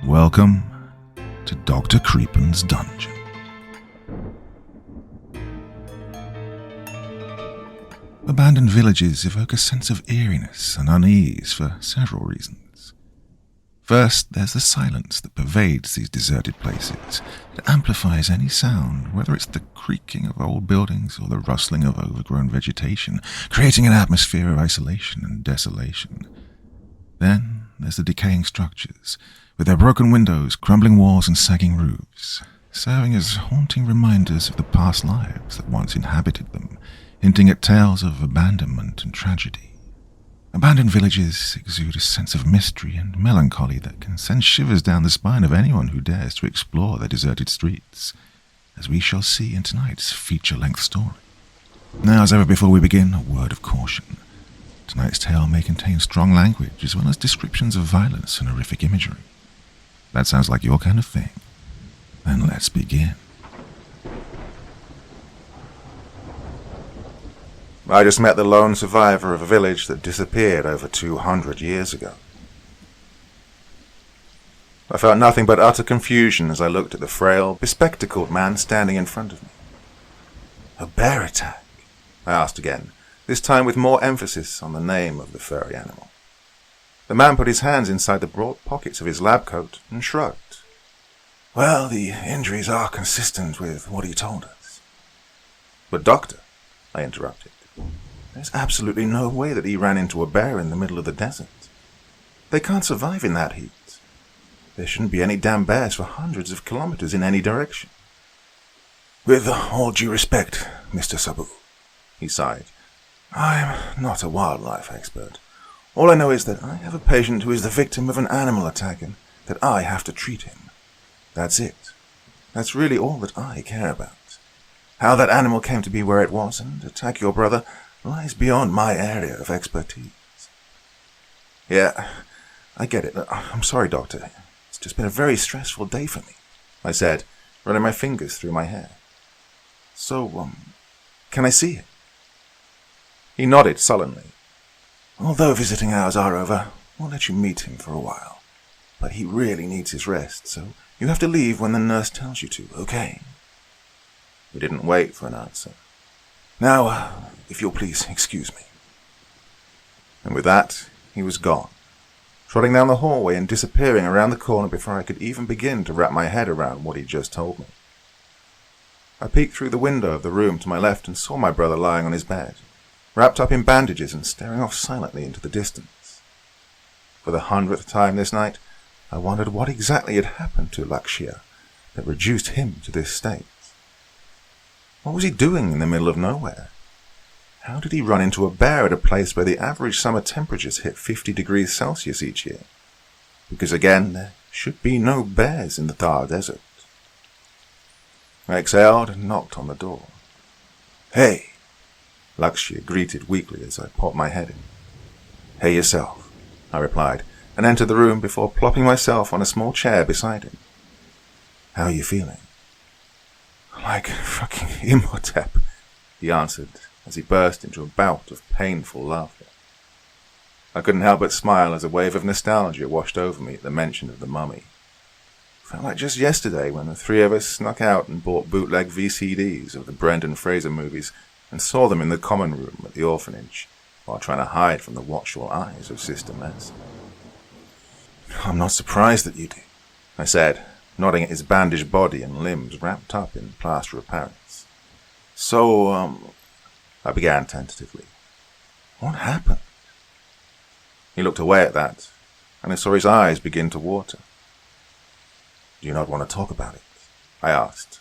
Welcome to Dr. Creepen's Dungeon. Abandoned villages evoke a sense of eeriness and unease for several reasons. First, there's the silence that pervades these deserted places. It amplifies any sound, whether it's the creaking of old buildings or the rustling of overgrown vegetation, creating an atmosphere of isolation and desolation. Then there's the decaying structures, with their broken windows, crumbling walls and sagging roofs, serving as haunting reminders of the past lives that once inhabited them, hinting at tales of abandonment and tragedy. Abandoned villages exude a sense of mystery and melancholy that can send shivers down the spine of anyone who dares to explore their deserted streets, as we shall see in tonight's feature-length story. Now, as ever before we begin, a word of caution. Tonight's tale may contain strong language as well as descriptions of violence and horrific imagery. That sounds like your kind of thing. Then let's begin. I just met the lone survivor of a village that disappeared over 200 years ago. I felt nothing but utter confusion as I looked at the frail, bespectacled man standing in front of me. A bear attack? I asked again, this time with more emphasis on the name of the furry animal. The man put his hands inside the broad pockets of his lab coat and shrugged. Well, the injuries are consistent with what he told us. But doctor, I interrupted, there's absolutely no way that he ran into a bear in the middle of the desert. They can't survive in that heat. There shouldn't be any damn bears for hundreds of kilometers in any direction. With all due respect, Mr. Sabu, he sighed, I'm not a wildlife expert. All I know is that I have a patient who is the victim of an animal attack and that I have to treat him. That's it. That's really all that I care about. How that animal came to be where it was and attack your brother lies beyond my area of expertise. Yeah, I get it. I'm sorry, Doctor. It's just been a very stressful day for me, I said, running my fingers through my hair. So, can I see it? He nodded sullenly. Although visiting hours are over, we'll let you meet him for a while. But he really needs his rest, so you have to leave when the nurse tells you to, okay? We didn't wait for an answer. Now, if you'll please excuse me. And with that, he was gone, trotting down the hallway and disappearing around the corner before I could even begin to wrap my head around what he'd just told me. I peeked through the window of the room to my left and saw my brother lying on his bed, wrapped up in bandages and staring off silently into the distance. For the 100th time this night, I wondered what exactly had happened to Lakshya that reduced him to this state. What was he doing in the middle of nowhere? How did he run into a bear at a place where the average summer temperatures hit 50 degrees Celsius each year? Because again, there should be no bears in the Thar Desert. I exhaled and knocked on the door. Hey! Lakshya greeted weakly as I popped my head in. Hey yourself, I replied, and entered the room before plopping myself on a small chair beside him. How are you feeling? Like fucking Imhotep, he answered as he burst into a bout of painful laughter. I couldn't help but smile as a wave of nostalgia washed over me at the mention of the mummy. Felt like just yesterday when the three of us snuck out and bought bootleg VCDs of the Brendan Fraser movies and saw them in the common room at the orphanage while trying to hide from the watchful eyes of Sister Mercy. I'm not surprised that you do, I said, nodding at his bandaged body and limbs wrapped up in plaster of Paris. So, I began tentatively. What happened? He looked away at that, and I saw his eyes begin to water. Do you not want to talk about it? I asked,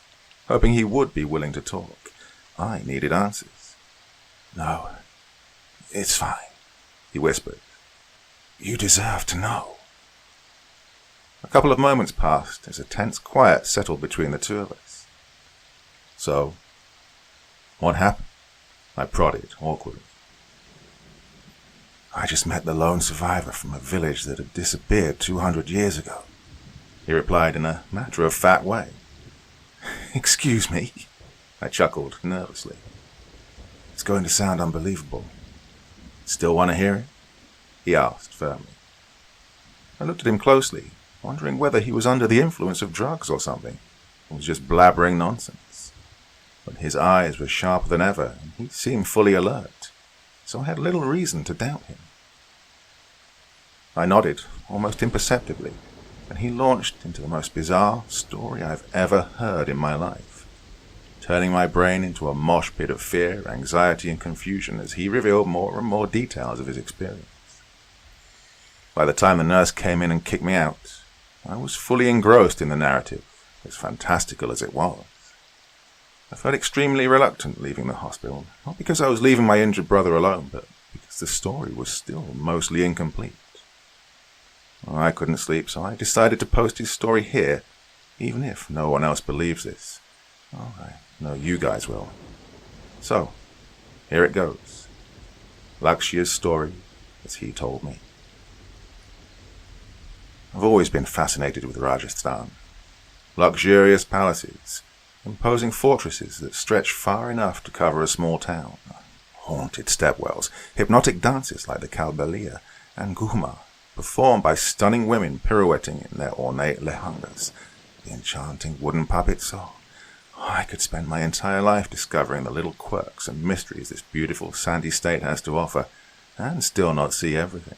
hoping he would be willing to talk. I needed answers. No, it's fine, he whispered. You deserve to know. A couple of moments passed as a tense quiet settled between the two of us. So, what happened? I prodded awkwardly. I just met the lone survivor from a village that had disappeared 200 years ago, he replied in a matter-of-fact way. Excuse me, I chuckled nervously. It's going to sound unbelievable. Still want to hear it? He asked firmly. I looked at him closely, wondering whether he was under the influence of drugs or something, or was just blabbering nonsense. But his eyes were sharper than ever, and he seemed fully alert, so I had little reason to doubt him. I nodded, almost imperceptibly, and he launched into the most bizarre story I've ever heard in my life, turning my brain into a mosh pit of fear, anxiety, and confusion as he revealed more and more details of his experience. By the time the nurse came in and kicked me out, I was fully engrossed in the narrative, as fantastical as it was. I felt extremely reluctant leaving the hospital, not because I was leaving my injured brother alone, but because the story was still mostly incomplete. I couldn't sleep, so I decided to post his story here, even if no one else believes this. Oh, I know you guys will. So, here it goes. Lakshia's story as he told me. I've always been fascinated with Rajasthan. Luxurious palaces, imposing fortresses that stretch far enough to cover a small town, haunted stepwells, hypnotic dances like the Kalbalia and Ghumar, performed by stunning women pirouetting in their ornate lehengas, the enchanting wooden puppets. Oh, I could spend my entire life discovering the little quirks and mysteries this beautiful sandy state has to offer, and still not see everything.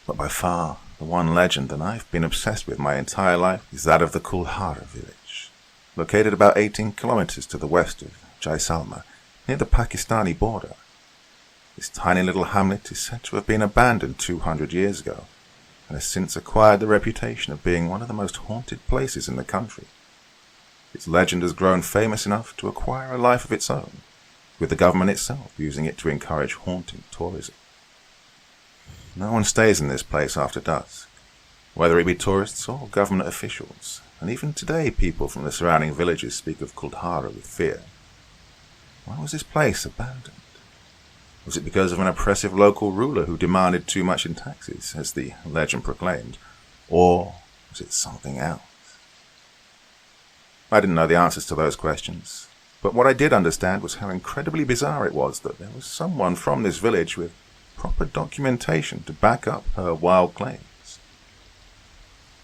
But by far, the one legend that I've been obsessed with my entire life is that of the Kuldhara village, located about 18 kilometers to the west of Jaisalmer, near the Pakistani border. This tiny little hamlet is said to have been abandoned 200 years ago, and has since acquired the reputation of being one of the most haunted places in the country. Its legend has grown famous enough to acquire a life of its own, with the government itself using it to encourage haunting tourism. No one stays in this place after dusk, whether it be tourists or government officials, and even today people from the surrounding villages speak of Kuldhara with fear. Why was this place abandoned? Was it because of an oppressive local ruler who demanded too much in taxes, as the legend proclaimed, or was it something else? I didn't know the answers to those questions, but what I did understand was how incredibly bizarre it was that there was someone from this village with proper documentation to back up her wild claims.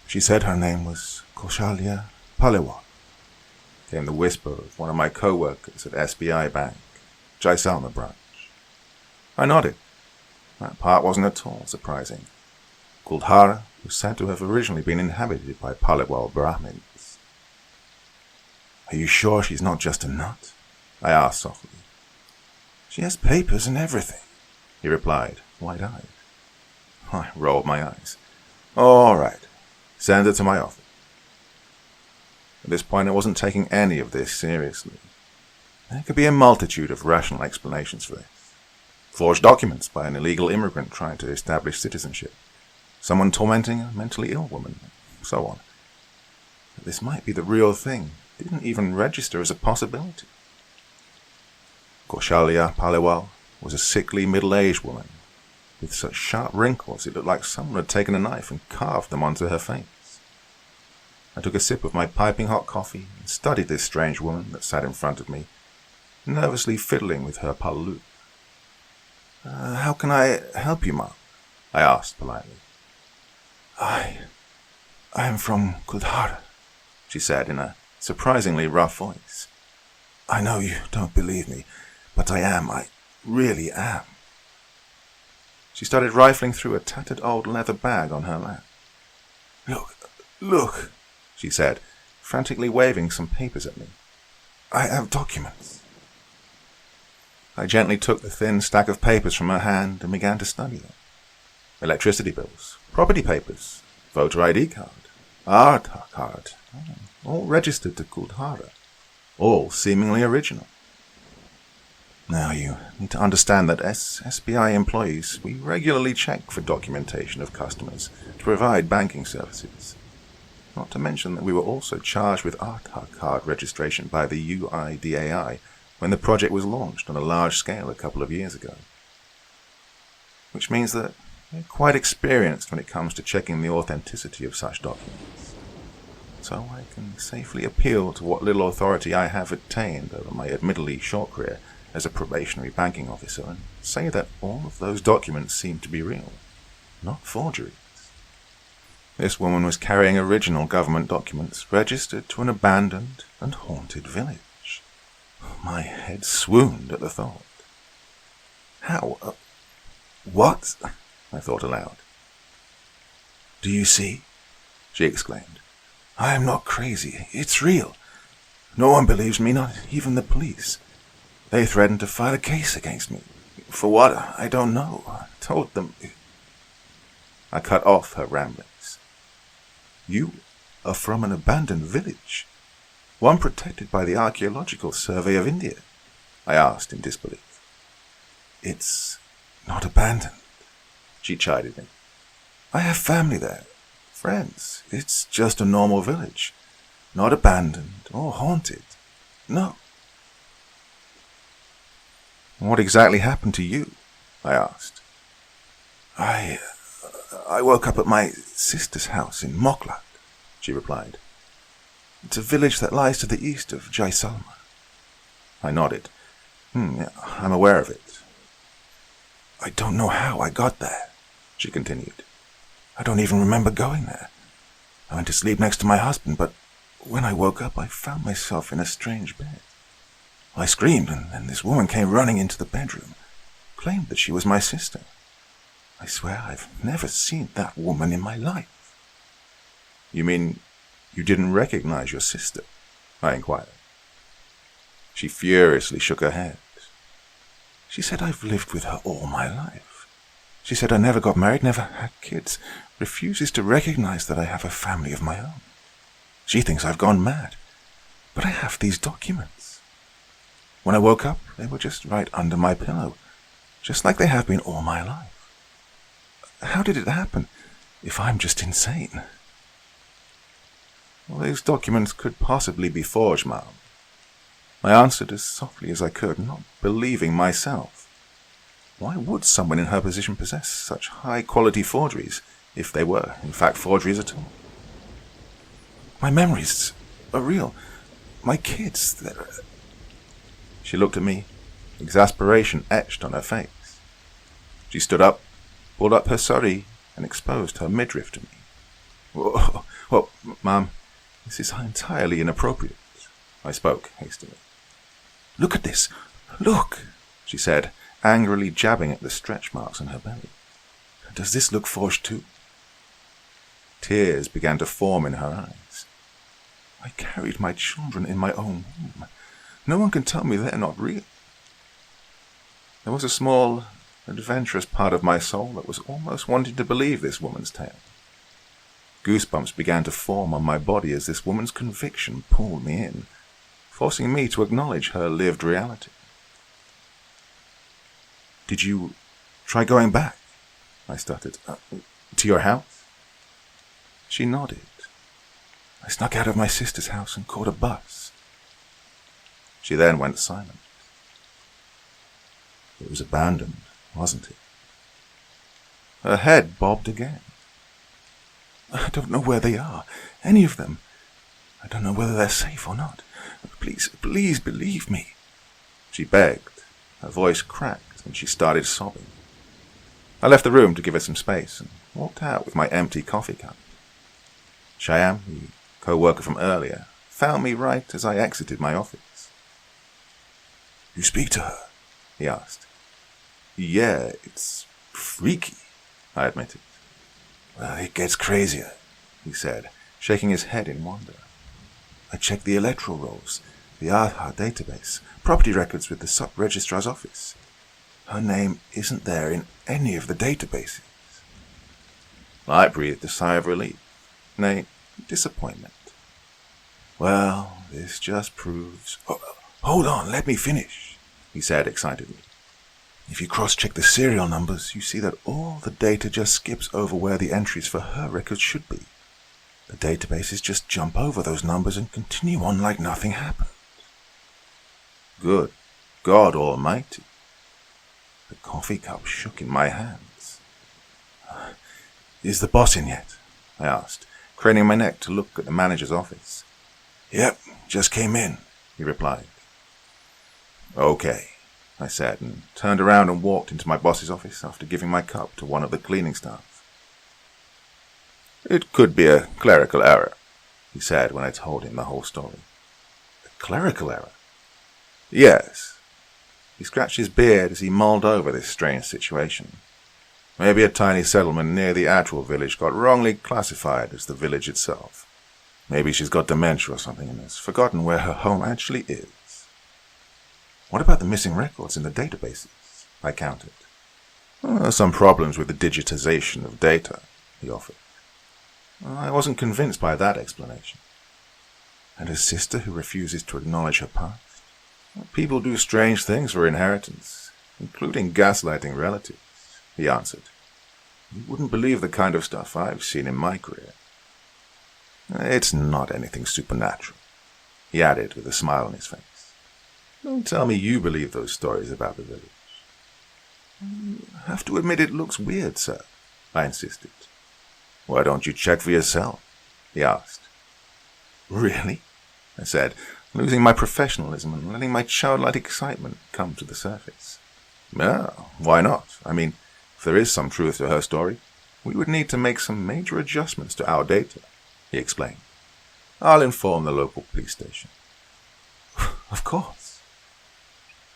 She said her name was Kaushalya Palewal, came the whisper of one of my co-workers at SBI Bank, Jaisalmer branch. I nodded. That part wasn't at all surprising. Kuldhara was said to have originally been inhabited by Palewal Brahmins. Are you sure she's not just a nut? I asked softly. She has papers and everything, he replied, wide-eyed. I rolled my eyes. All right, send her to my office. At this point, I wasn't taking any of this seriously. There could be a multitude of rational explanations for this. Forged documents by an illegal immigrant trying to establish citizenship, someone tormenting a mentally ill woman, so on. But this might be the real thing. It didn't even register as a possibility. Kaushalya Palewal was a sickly middle-aged woman, with such sharp wrinkles it looked like someone had taken a knife and carved them onto her face. I took a sip of my piping hot coffee and studied this strange woman that sat in front of me, nervously fiddling with her pallu. How can I help you, Mom? I asked politely. I am from Kuldhara, she said in a surprisingly rough voice. I know you don't believe me, but I really am. She started rifling through a tattered old leather bag on her lap. Look, she said, frantically waving some papers at me. I have documents. I gently took the thin stack of papers from her hand and began to study them. Electricity bills, property papers, voter ID card, Aadhaar card, all registered to Kuldhara, all seemingly original. Now you need to understand that as SBI employees, we regularly check for documentation of customers to provide banking services. Not to mention that we were also charged with Aadhaar card registration by the UIDAI when the project was launched on a large scale a couple of years ago. Which means that we're quite experienced when it comes to checking the authenticity of such documents. So I can safely appeal to what little authority I have attained over my admittedly short career as a probationary banking officer and say that all of those documents seem to be real, not forgeries. This woman was carrying original government documents registered to an abandoned and haunted village. My head swooned at the thought. How? What? I thought aloud. Do you see? She exclaimed. I am not crazy. It's real. No one believes me, not even the police. They threatened to file a case against me. For what? I don't know. I told them. I cut off her ramblings. You are from an abandoned village, one protected by the Archaeological Survey of India? I asked in disbelief. It's not abandoned, she chided me. I have family there, friends. It's just a normal village, not abandoned or haunted. No. What exactly happened to you? I asked. I woke up at my sister's house in Mokhlak, she replied. It's a village that lies to the east of Jaisalmer. I nodded. I'm aware of it. I don't know how I got there, she continued. I don't even remember going there. I went to sleep next to my husband, but when I woke up, I found myself in a strange bed. I screamed, and then this woman came running into the bedroom, claimed that she was my sister. I swear I've never seen that woman in my life. You mean you didn't recognize your sister? I inquired. She furiously shook her head. She said I've lived with her all my life. She said I never got married, never had kids, refuses to recognize that I have a family of my own. She thinks I've gone mad, but I have these documents. When I woke up, they were just right under my pillow, just like they have been all my life. How did it happen, if I'm just insane? Well, these documents could possibly be forged, Mom. I answered as softly as I could, not believing myself. Why would someone in her position possess such high-quality forgeries, if they were, in fact, forgeries at all? My memories are real. My kids, they're... She looked at me, exasperation etched on her face. She stood up, pulled up her sari, and exposed her midriff to me. Well, Ma'am, this is entirely inappropriate, I spoke hastily. Look at this. Look, she said, angrily jabbing at the stretch marks on her belly. Does this look forged too? Tears began to form in her eyes. I carried my children in my own womb. No one can tell me they're not real. There was a small, adventurous part of my soul that was almost wanting to believe this woman's tale. Goosebumps began to form on my body as this woman's conviction pulled me in, forcing me to acknowledge her lived reality. Did you try going back? I stuttered. To your house? She nodded. I snuck out of my sister's house and caught a bus. She then went silent. It was abandoned, wasn't it? Her head bobbed again. I don't know where they are, any of them. I don't know whether they're safe or not. Please, please believe me, she begged. Her voice cracked and she started sobbing. I left the room to give her some space and walked out with my empty coffee cup. Shyam, the co-worker from earlier, found me right as I exited my office. You speak to her? He asked. Yeah, it's freaky, I admitted. Well, it gets crazier, he said, shaking his head in wonder. I checked the electoral rolls, the Aadhaar database, property records with the sub-registrar's office. Her name isn't there in any of the databases. I breathed a sigh of relief, nay, disappointment. Well, this just proves... Oh, hold on, let me finish, he said excitedly. If you cross-check the serial numbers, you see that all the data just skips over where the entries for her records should be. The databases just jump over those numbers and continue on like nothing happened. Good God Almighty. The coffee cup shook in my hands. Is the boss in yet? I asked, craning my neck to look at the manager's office. Yep, just came in, he replied. Okay, I said, and turned around and walked into my boss's office after giving my cup to one of the cleaning staff. It could be a clerical error, he said when I told him the whole story. A clerical error? Yes. He scratched his beard as he mulled over this strange situation. Maybe a tiny settlement near the actual village got wrongly classified as the village itself. Maybe she's got dementia or something and has forgotten where her home actually is. What about the missing records in the databases? I countered. Some problems with the digitization of data, he offered. I wasn't convinced by that explanation. And her sister who refuses to acknowledge her past? People do strange things for inheritance, including gaslighting relatives, he answered. You wouldn't believe the kind of stuff I've seen in my career. It's not anything supernatural, he added with a smile on his face. Don't tell me you believe those stories about the village. I have to admit it looks weird, sir, I insisted. Why don't you check for yourself? He asked. Really? I said, losing my professionalism and letting my childlike excitement come to the surface. Yeah, why not? I mean, if there is some truth to her story, we would need to make some major adjustments to our data, he explained. I'll inform the local police station. Of course.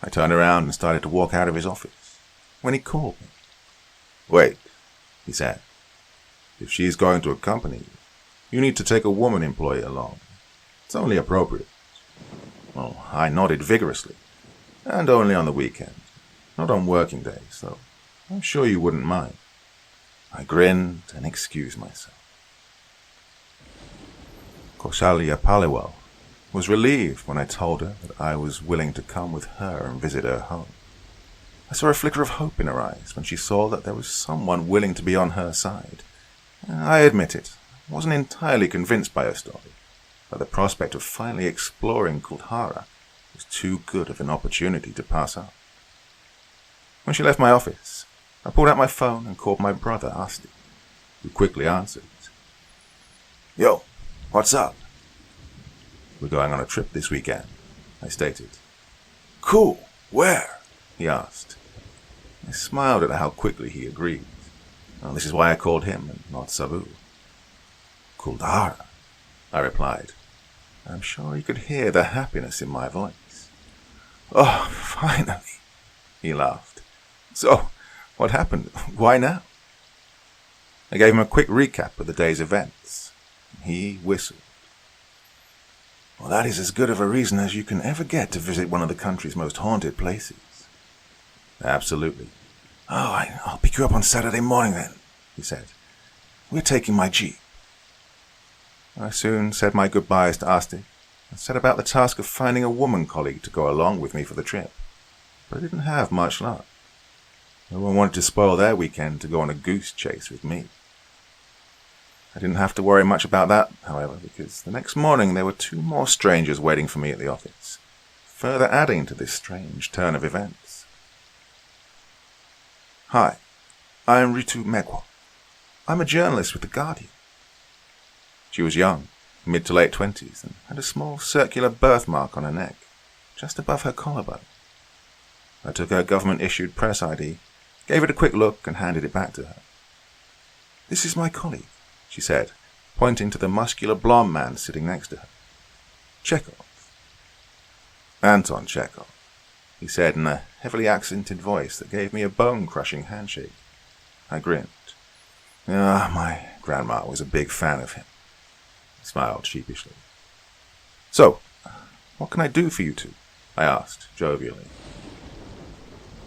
I turned around and started to walk out of his office when he called me. Wait, he said. If she's going to accompany you, you need to take a woman employee along. It's only appropriate. Well, I nodded vigorously, and only on the weekend, not on working days, so I'm sure you wouldn't mind. I grinned and excused myself. Kausalya Paliwal was relieved when I told her that I was willing to come with her and visit her home. I saw a flicker of hope in her eyes when she saw that there was someone willing to be on her side. I admit it, I wasn't entirely convinced by her story, but the prospect of finally exploring Kuldhara was too good of an opportunity to pass up. When she left my office, I pulled out my phone and called my brother, Asti, who quickly answered. Yo, what's up? We're going on a trip this weekend, I stated. Cool, where? He asked. I smiled at how quickly he agreed. Well, this is why I called him and not Sabu. Kuldhara, I replied. I'm sure he could hear the happiness in my voice. Oh, finally, he laughed. So, what happened? Why now? I gave him a quick recap of the day's events. He whistled. Well, that is as good of a reason as you can ever get to visit one of the country's most haunted places. Absolutely. Oh, I'll pick you up on Saturday morning then, he said. We're taking my Jeep. I soon said my goodbyes to Asti and set about the task of finding a woman colleague to go along with me for the trip. But I didn't have much luck. No one wanted to spoil their weekend to go on a goose chase with me. I didn't have to worry much about that, however, because the next morning there were 2 more strangers waiting for me at the office, further adding to this strange turn of events. Hi, I am Ritu Megwa. I'm a journalist with The Guardian. She was young, mid to late 20s, and had a small circular birthmark on her neck, just above her collarbone. I took her government-issued press ID, gave it a quick look, and handed it back to her. This is my colleague, she said, pointing to the muscular blond man sitting next to her. Chekhov. Anton Chekhov, he said in a heavily accented voice that gave me a bone-crushing handshake. I grinned. My grandma was a big fan of him. He smiled sheepishly. So, what can I do for you two? I asked, jovially.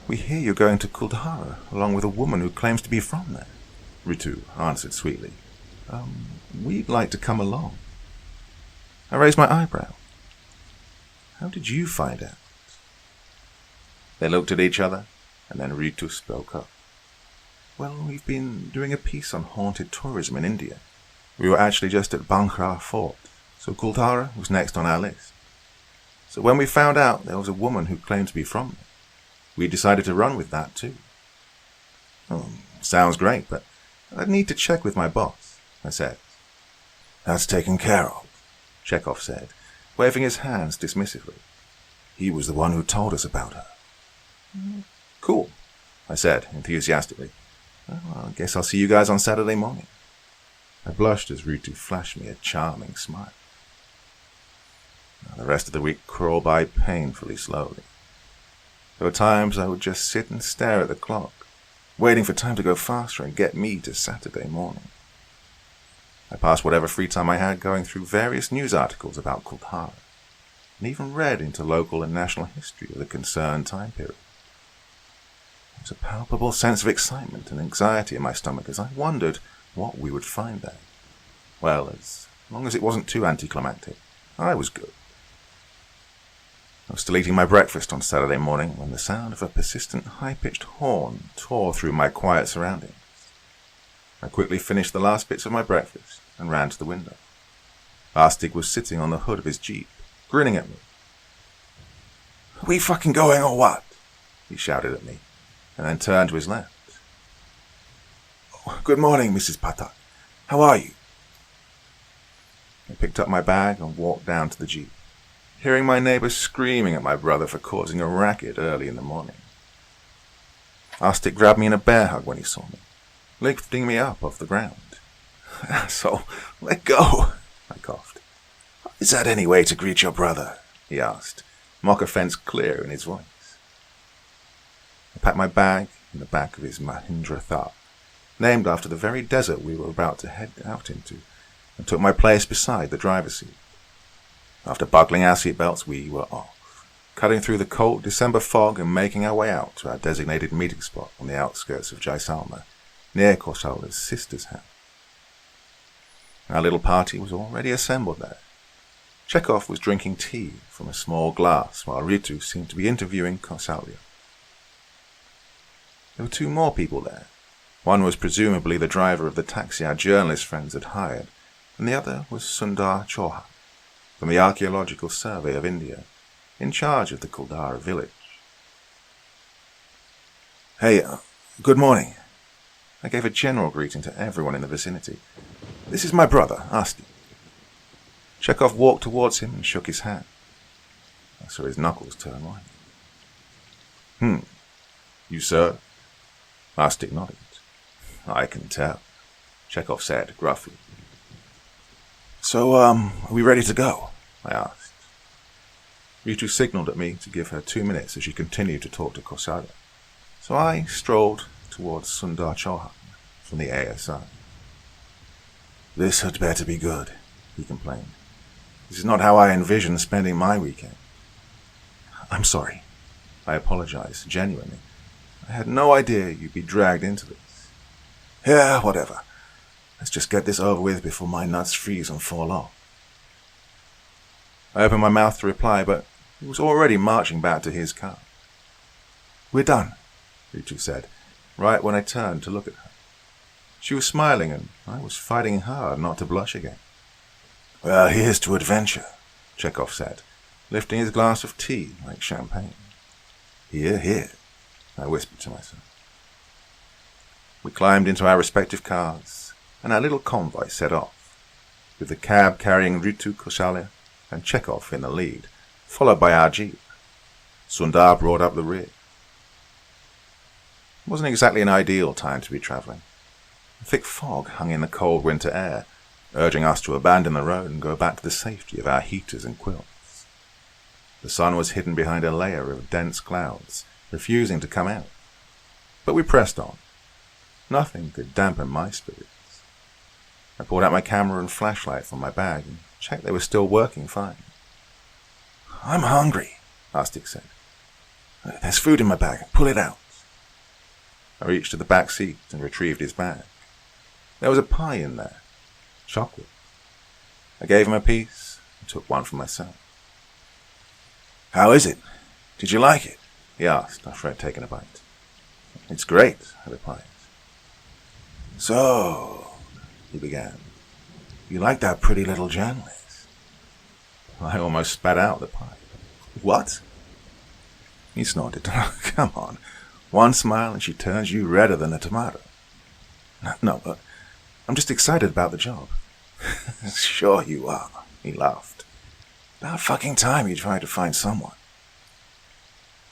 We hear you're going to Kuldhara, along with a woman who claims to be from there, Ritu answered sweetly. We'd like to come along. I raised my eyebrow. How did you find out? They looked at each other, and then Ritu spoke up. Well, we've been doing a piece on haunted tourism in India. We were actually just at Bangra Fort, so Kuldhara was next on our list. So when we found out there was a woman who claimed to be from there, we decided to run with that too. Sounds great, but I'd need to check with my boss, I said. That's taken care of, Chekhov said, waving his hands dismissively. He was the one who told us about her. Cool, I said enthusiastically. Well, I guess I'll see you guys on Saturday morning. I blushed as Rutu flashed me a charming smile. The rest of the week crawled by painfully slowly. There were times I would just sit and stare at the clock, waiting for time to go faster and get me to Saturday morning. I passed whatever free time I had going through various news articles about Kuldhara, and even read into local and national history of the concerned time period. There was a palpable sense of excitement and anxiety in my stomach as I wondered what we would find there. Well, as long as it wasn't too anticlimactic, I was good. I was still eating my breakfast on Saturday morning when the sound of a persistent high-pitched horn tore through my quiet surroundings. I quickly finished the last bits of my breakfast and ran to the window. Arstig was sitting on the hood of his Jeep, grinning at me. "Are we fucking going or what?" he shouted at me, and then turned to his left. "Oh, good morning, Mrs. Patak. How are you?" I picked up my bag and walked down to the Jeep, hearing my neighbour screaming at my brother for causing a racket early in the morning. Arstig grabbed me in a bear hug when he saw me, lifting me up off the ground. "Asshole, let go," I coughed. "Is that any way to greet your brother?" he asked, mock offence clear in his voice. I packed my bag in the back of his Mahindra Thar, named after the very desert we were about to head out into, and took my place beside the driver's seat. After buckling our seatbelts, we were off, cutting through the cold December fog and making our way out to our designated meeting spot on the outskirts of Jaisalmer, near Kausalya's sister's house. Our little party was already assembled there. Chekhov was drinking tea from a small glass, while Ritu seemed to be interviewing Kausalya. There were two more people there. One was presumably the driver of the taxi our journalist friends had hired, and the other was Sundar Chauhan, from the Archaeological Survey of India, in charge of the Kuldhara village. "Hey, good morning." I gave a general greeting to everyone in the vicinity. "This is my brother, Asti." Chekhov walked towards him and shook his hand. I saw his knuckles turn white. You, sir?" Asti nodded. "I can tell," Chekhov said gruffly. "So, are we ready to go?" I asked. Ritu signalled at me to give her 2 minutes as she continued to talk to Kausalya, so I strolled towards Sundar Chauhan from the ASI. "This had better be good," he complained. "This is not how I envisioned spending my weekend." "I'm sorry." I apologized, genuinely. "I had no idea you'd be dragged into this." "Yeah, whatever. Let's just get this over with before my nuts freeze and fall off." I opened my mouth to reply, but he was already marching back to his car. "We're done," Ritu said, right when I turned to look at her. She was smiling, and I was fighting hard not to blush again. "Well, here's to adventure," Chekhov said, lifting his glass of tea like champagne. "Here, here," I whispered to myself. We climbed into our respective cars, and our little convoy set off, with the cab carrying Ritu, Kausalya, and Chekhov in the lead, followed by our jeep. Sundar brought up the rear. It wasn't exactly an ideal time to be travelling. A thick fog hung in the cold winter air, urging us to abandon the road and go back to the safety of our heaters and quilts. The sun was hidden behind a layer of dense clouds, refusing to come out. But we pressed on. Nothing could dampen my spirits. I pulled out my camera and flashlight from my bag and checked they were still working fine. "I'm hungry," Arstig said. "There's food in my bag. Pull it out." I reached to the back seat and retrieved his bag. There was a pie in there. Chocolate. I gave him a piece and took one for myself. "How is it? Did you like it?" he asked after I'd taken a bite. "It's great," I replied. "So," he began, "you like that pretty little journalist?" I almost spat out the pie. "What?" He snorted. "Come on. One smile and she turns you redder than a tomato." No, but I'm just excited about the job." "Sure you are," he laughed. "About fucking time you tried to find someone."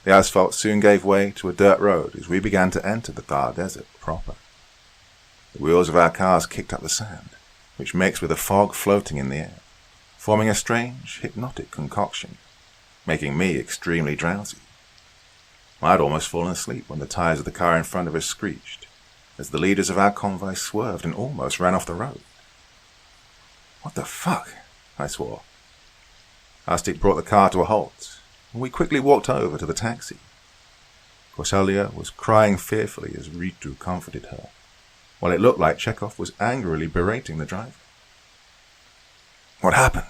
The asphalt soon gave way to a dirt road as we began to enter the Thar Desert proper. The wheels of our cars kicked up the sand, which mixed with the fog floating in the air, forming a strange, hypnotic concoction, making me extremely drowsy. I'd almost fallen asleep when the tires of the car in front of us screeched, as the leaders of our convoy swerved and almost ran off the road. "What the fuck?" I swore. Arstic brought the car to a halt, and we quickly walked over to the taxi. Kausalya was crying fearfully as Ritu comforted her, while it looked like Chekhov was angrily berating the driver. "What happened?"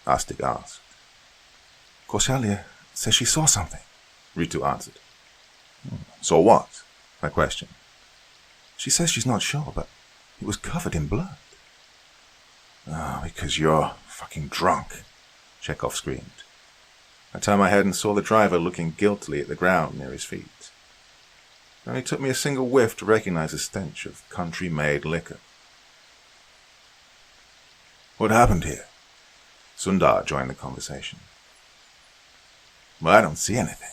Arstic asked. "Kausalya says she saw something," Ritu answered. "Saw what?" I questioned. "She says she's not sure, but it was covered in blood." "Oh, because you're fucking drunk," Chekhov screamed. I turned my head and saw the driver looking guiltily at the ground near his feet. It only took me a single whiff to recognize the stench of country-made liquor. "What happened here?" Sundar joined the conversation. "Well, I don't see anything,"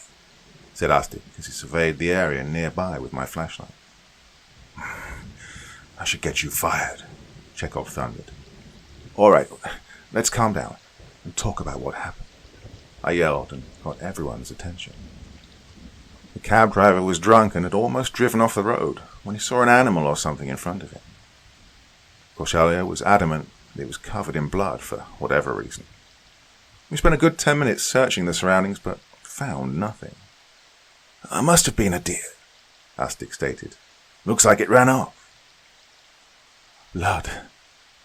said Arstic as he surveyed the area nearby with my flashlight. "I should get you fired," Chekhov thundered. "All right, let's calm down and talk about what happened," I yelled and got everyone's attention. The cab driver was drunk and had almost driven off the road when he saw an animal or something in front of him. Kausalya was adamant that it was covered in blood for whatever reason. We spent a good 10 minutes searching the surroundings but found nothing. "I must have been a deer," Arstic stated. "Looks like it ran off." "Blood,"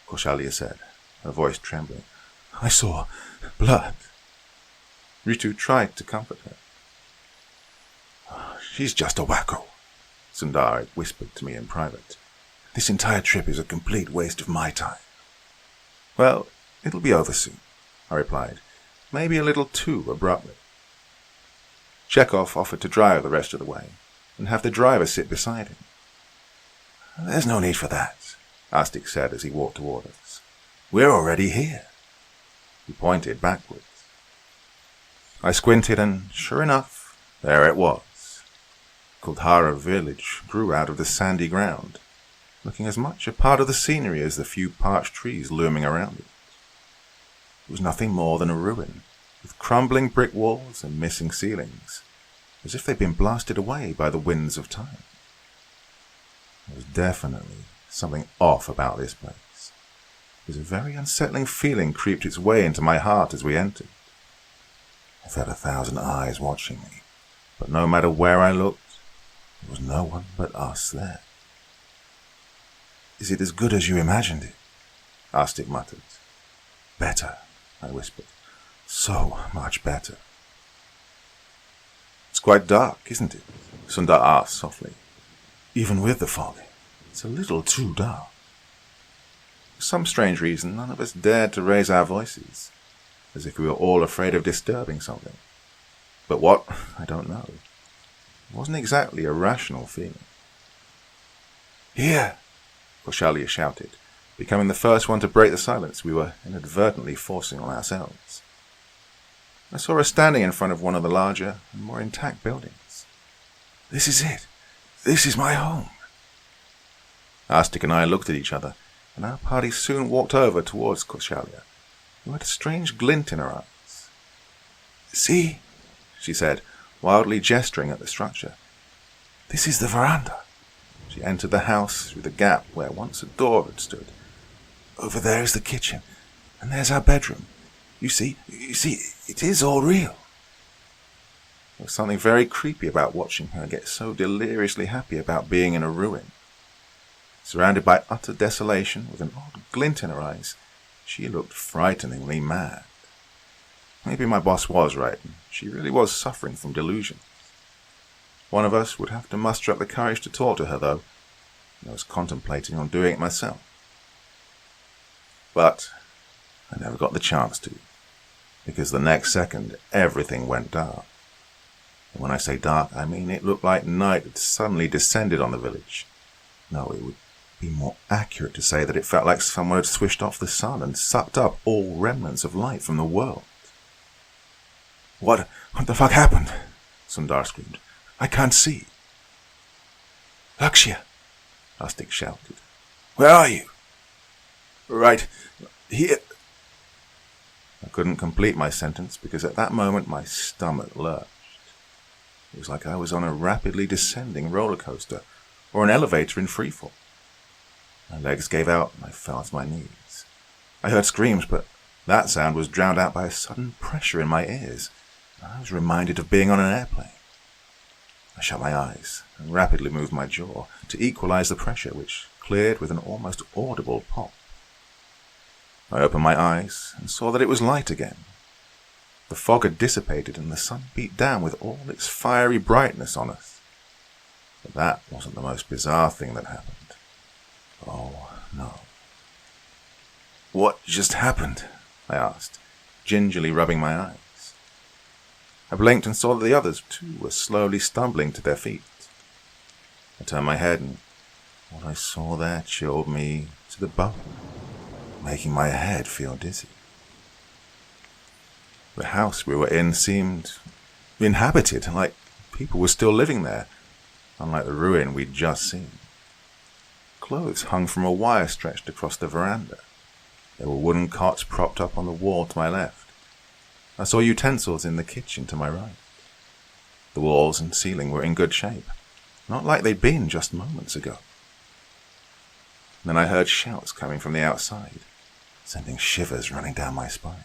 Kausalya said, her voice trembling. "I saw blood." Ritu tried to comfort her. "She's just a wacko," Sundar whispered to me in private. "This entire trip is a complete waste of my time." "Well, it'll be over soon," I replied, maybe a little too abruptly. Chekhov offered to drive the rest of the way and have the driver sit beside him. "There's no need for that," Arstic said as he walked toward us. "We're already here." He pointed backwards. I squinted and, sure enough, there it was. Kuldhara village grew out of the sandy ground, looking as much a part of the scenery as the few parched trees looming around it. It was nothing more than a ruin, with crumbling brick walls and missing ceilings, as if they'd been blasted away by the winds of time. There was definitely something off about this place, as a very unsettling feeling creeped its way into my heart as we entered. I felt 1,000 eyes watching me, but no matter where I looked, there was no one but us there. "Is it as good as you imagined it?" Arstic muttered. "Better," I whispered. "So much better." "It's quite dark, isn't it?" Sundar asked softly. "Even with the fog, it's a little too dark." For some strange reason, none of us dared to raise our voices, as if we were all afraid of disturbing something. But what, I don't know. It wasn't exactly a rational feeling. "Here!" Kausalya shouted, becoming the first one to break the silence we were inadvertently forcing on ourselves. I saw her standing in front of one of the larger and more intact buildings. "This is it. This is my home." Arstic and I looked at each other, and our party soon walked over towards Kausalya, who had a strange glint in her eyes. "See," she said, wildly gesturing at the structure. "This is the veranda." She entered the house through the gap where once a door had stood. "Over there is the kitchen, and there's our bedroom. You see, it is all real." There was something very creepy about watching her get so deliriously happy about being in a ruin. Surrounded by utter desolation, with an odd glint in her eyes, she looked frighteningly mad. Maybe my boss was right, and she really was suffering from delusions. One of us would have to muster up the courage to talk to her, though, and I was contemplating on doing it myself. But I never got the chance to, because the next second everything went dark. And when I say dark, I mean it looked like night had suddenly descended on the village. No, it would be more accurate to say that it felt like someone had switched off the sun and sucked up all remnants of light from the world. What the fuck happened?" Sundar screamed. "I can't see." "Lakshya!" Arstic shouted. "Where are you?" Right here. I couldn't complete my sentence because at that moment my stomach lurched. It was like I was on a rapidly descending roller coaster or an elevator in freefall. My legs gave out and I fell to my knees. I heard screams, but that sound was drowned out by a sudden pressure in my ears. I was reminded of being on an airplane. I shut my eyes and rapidly moved my jaw to equalize the pressure, which cleared with an almost audible pop. I opened my eyes and saw that it was light again. The fog had dissipated and the sun beat down with all its fiery brightness on us. But that wasn't the most bizarre thing that happened. Oh, no. What just happened? I asked, gingerly rubbing my eyes. I blinked and saw that the others, too, were slowly stumbling to their feet. I turned my head and what I saw there chilled me to the bone, making my head feel dizzy. The house we were in seemed inhabited, like people were still living there, unlike the ruin we'd just seen. Clothes hung from a wire stretched across the veranda. There were wooden cots propped up on the wall to my left. I saw utensils in the kitchen to my right. The walls and ceiling were in good shape, not like they'd been just moments ago. Then I heard shouts coming from the outside, sending shivers running down my spine.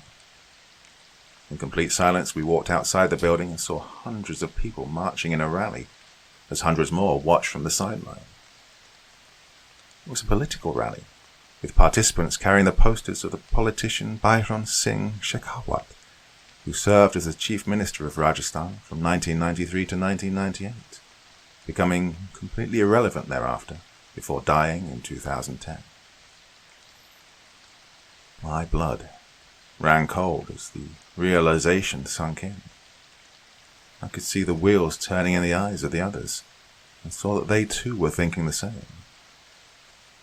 In complete silence, we walked outside the building and saw hundreds of people marching in a rally, as hundreds more watched from the sideline. It was a political rally, with participants carrying the posters of the politician By Mandahrk, who served as the Chief Minister of Rajasthan from 1993 to 1998, becoming completely irrelevant thereafter, before dying in 2010. My blood ran cold as the realization sunk in. I could see the wheels turning in the eyes of the others, and saw that they too were thinking the same.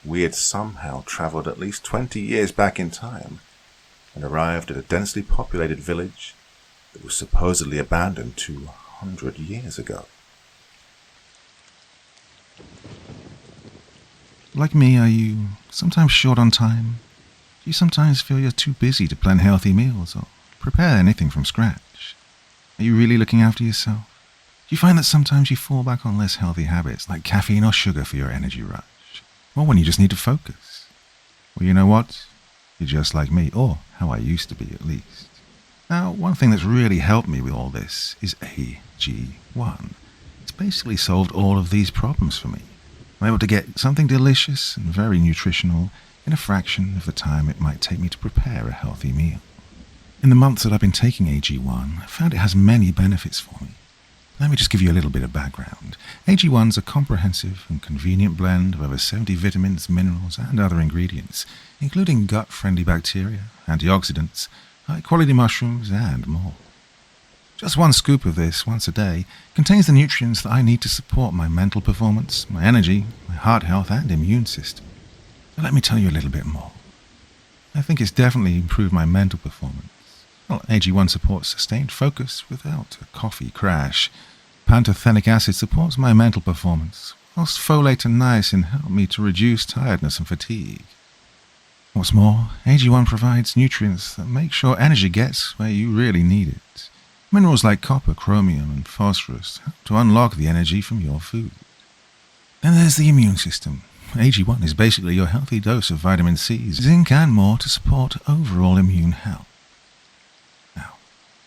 We had somehow travelled at least 20 years back in time, and arrived at a densely populated village that was supposedly abandoned 200 years ago. Like me, are you sometimes short on time? Do you sometimes feel you're too busy to plan healthy meals or prepare anything from scratch? Are you really looking after yourself? Do you find that sometimes you fall back on less healthy habits like caffeine or sugar for your energy rush? Or when you just need to focus? Well, you know what? You're just like me, or how I used to be at least. Now, one thing that's really helped me with all this is AG1. It's basically solved all of these problems for me. I'm able to get something delicious and very nutritional in a fraction of the time it might take me to prepare a healthy meal. In the months that I've been taking AG1, I found it has many benefits for me. Let me just give you a little bit of background. AG1's a comprehensive and convenient blend of over 70 vitamins, minerals, and other ingredients, including gut-friendly bacteria, antioxidants, high-quality mushrooms, and more. Just one scoop of this once a day contains the nutrients that I need to support my mental performance, my energy, my heart health, and immune system. So let me tell you a little bit more. I think it's definitely improved my mental performance. Well, AG1 supports sustained focus without a coffee crash. Pantothenic acid supports my mental performance, whilst folate and niacin help me to reduce tiredness and fatigue. What's more, AG1 provides nutrients that make sure energy gets where you really need it. Minerals like copper, chromium, and phosphorus help to unlock the energy from your food. Then there's the immune system. AG1 is basically your healthy dose of vitamin C, zinc, and more to support overall immune health. Now,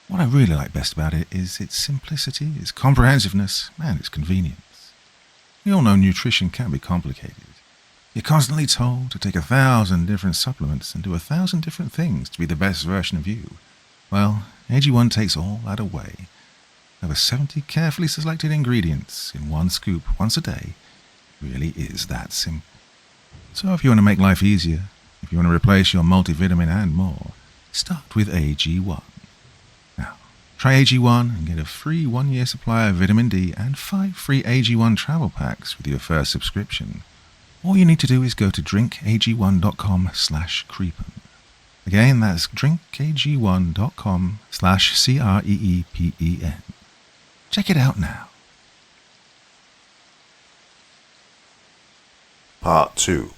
what I really like best about it is its simplicity, its comprehensiveness, and its convenience. We all know nutrition can be complicated. You're constantly told to take 1,000 different supplements and do 1,000 different things to be the best version of you. Well, AG1 takes all that away. Over 70 carefully selected ingredients in one scoop once a day really is that simple. So if you want to make life easier, if you want to replace your multivitamin and more, start with AG1. Now, try AG1 and get a free 1-year supply of vitamin D and 5 free AG1 Travel Packs with your first subscription. All you need to do is go to drinkag1.com/creepin. Again, that's drinkag1.com/CREEPEN. Check it out now. Part 2.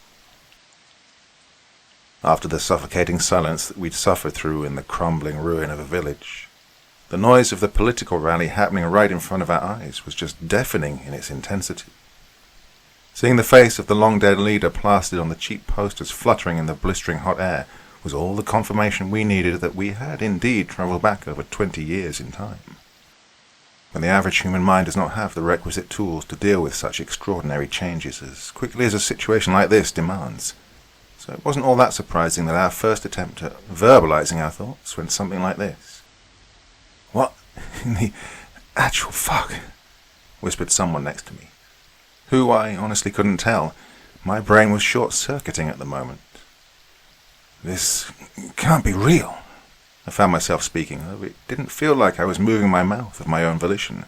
after the suffocating silence that we'd suffered through in the crumbling ruin of a village. The noise of the political rally happening right in front of our eyes was just deafening in its intensity. Seeing the face of the long-dead leader plastered on the cheap posters fluttering in the blistering hot air was all the confirmation we needed that we had indeed travelled back over 20 years in time. When the average human mind does not have the requisite tools to deal with such extraordinary changes as quickly as a situation like this demands. So it wasn't all that surprising that our first attempt at verbalizing our thoughts went something like this. "What in the actual fuck?" whispered someone next to me. Who, I honestly couldn't tell. My brain was short-circuiting at the moment. "This can't be real," I found myself speaking, though it didn't feel like I was moving my mouth of my own volition.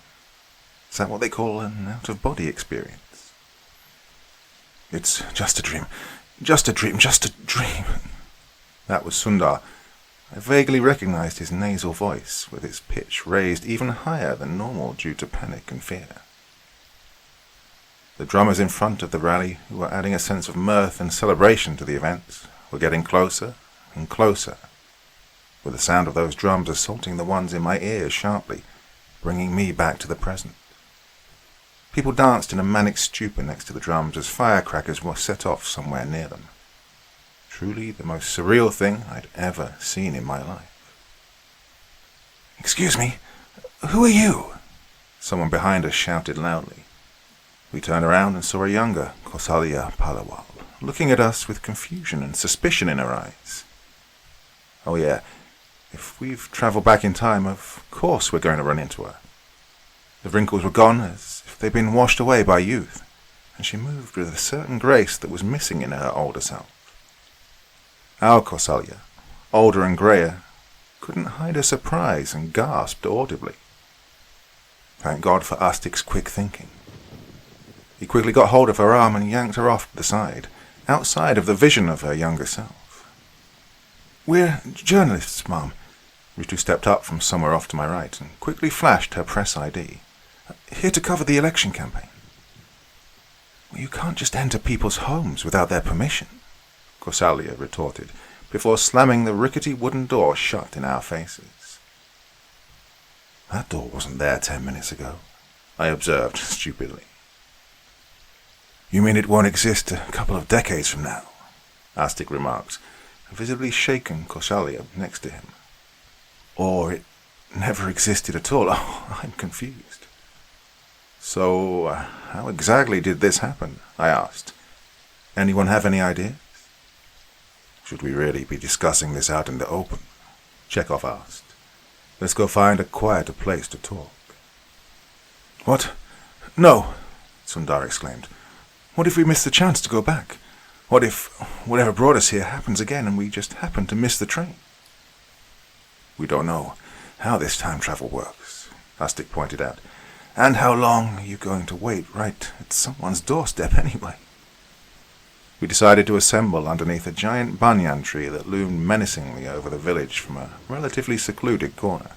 Is that what they call an out-of-body experience? "It's just a dream. Just a dream. Just a dream." That was Sundar. I vaguely recognized his nasal voice, with its pitch raised even higher than normal due to panic and fear. The drummers in front of the rally, who were adding a sense of mirth and celebration to the event, were getting closer and closer, with the sound of those drums assaulting the ones in my ears sharply, bringing me back to the present. People danced in a manic stupor next to the drums as firecrackers were set off somewhere near them. Truly the most surreal thing I'd ever seen in my life. "Excuse me, who are you?" someone behind us shouted loudly. We turned around and saw a younger Kausalya Palawal, looking at us with confusion and suspicion in her eyes. Oh yeah, if we've travelled back in time, of course we're going to run into her. The wrinkles were gone as if they'd been washed away by youth, and she moved with a certain grace that was missing in her older self. Our Kausalya, older and greyer, couldn't hide her surprise and gasped audibly. Thank God for Astik's quick thinking. He quickly got hold of her arm and yanked her off to the side, outside of the vision of her younger self. "We're journalists, Mum." Ritu stepped up from somewhere off to my right and quickly flashed her press ID. "Here to cover the election campaign." "Well, you can't just enter people's homes without their permission," Kausalya retorted, before slamming the rickety wooden door shut in our faces. "That door wasn't there 10 minutes ago," I observed stupidly. "You mean it won't exist a couple of decades from now?" Astik remarked, a visibly shaken Kausalya next to him. "Or it never existed at all? Oh, I'm confused." "So, how exactly did this happen?" I asked. "Anyone have any ideas?" "Should we really be discussing this out in the open?" Chekhov asked. "Let's go find a quieter place to talk." "What? No!" Sundar exclaimed. "What if we miss the chance to go back? What if whatever brought us here happens again and we just happen to miss the train?" "We don't know how this time travel works," Astik pointed out. "And how long are you going to wait right at someone's doorstep anyway?" We decided to assemble underneath a giant banyan tree that loomed menacingly over the village from a relatively secluded corner.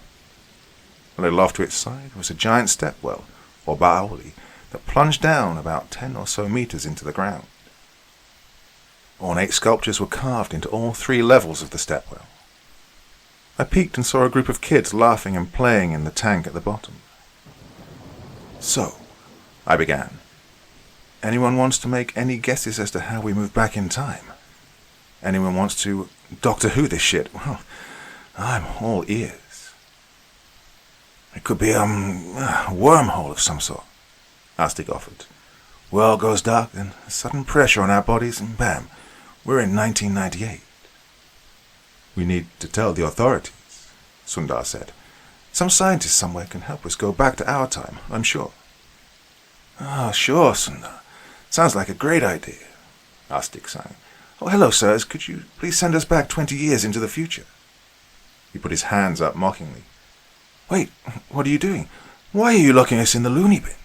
A little off to its side was a giant stepwell, or baoli, that plunged down about 10 or so meters into the ground. Ornate sculptures were carved into all 3 levels of the stepwell. I peeked and saw a group of kids laughing and playing in the tank at the bottom. "So," I began, "anyone wants to make any guesses as to how we move back in time? Anyone wants to Doctor Who this shit? Well, I'm all ears." "It could be a wormhole of some sort," Astik offered. "World goes dark, then a sudden pressure on our bodies, and bam, we're in 1998. "We need to tell the authorities," Sundar said. "Some scientist somewhere can help us go back to our time, I'm sure." "Ah, sure, Sundar. Sounds like a great idea," Astik sang. "Oh, hello, sirs. Could you please send us back 20 years into the future?" He put his hands up mockingly. "Wait, what are you doing? Why are you locking us in the loony bin?"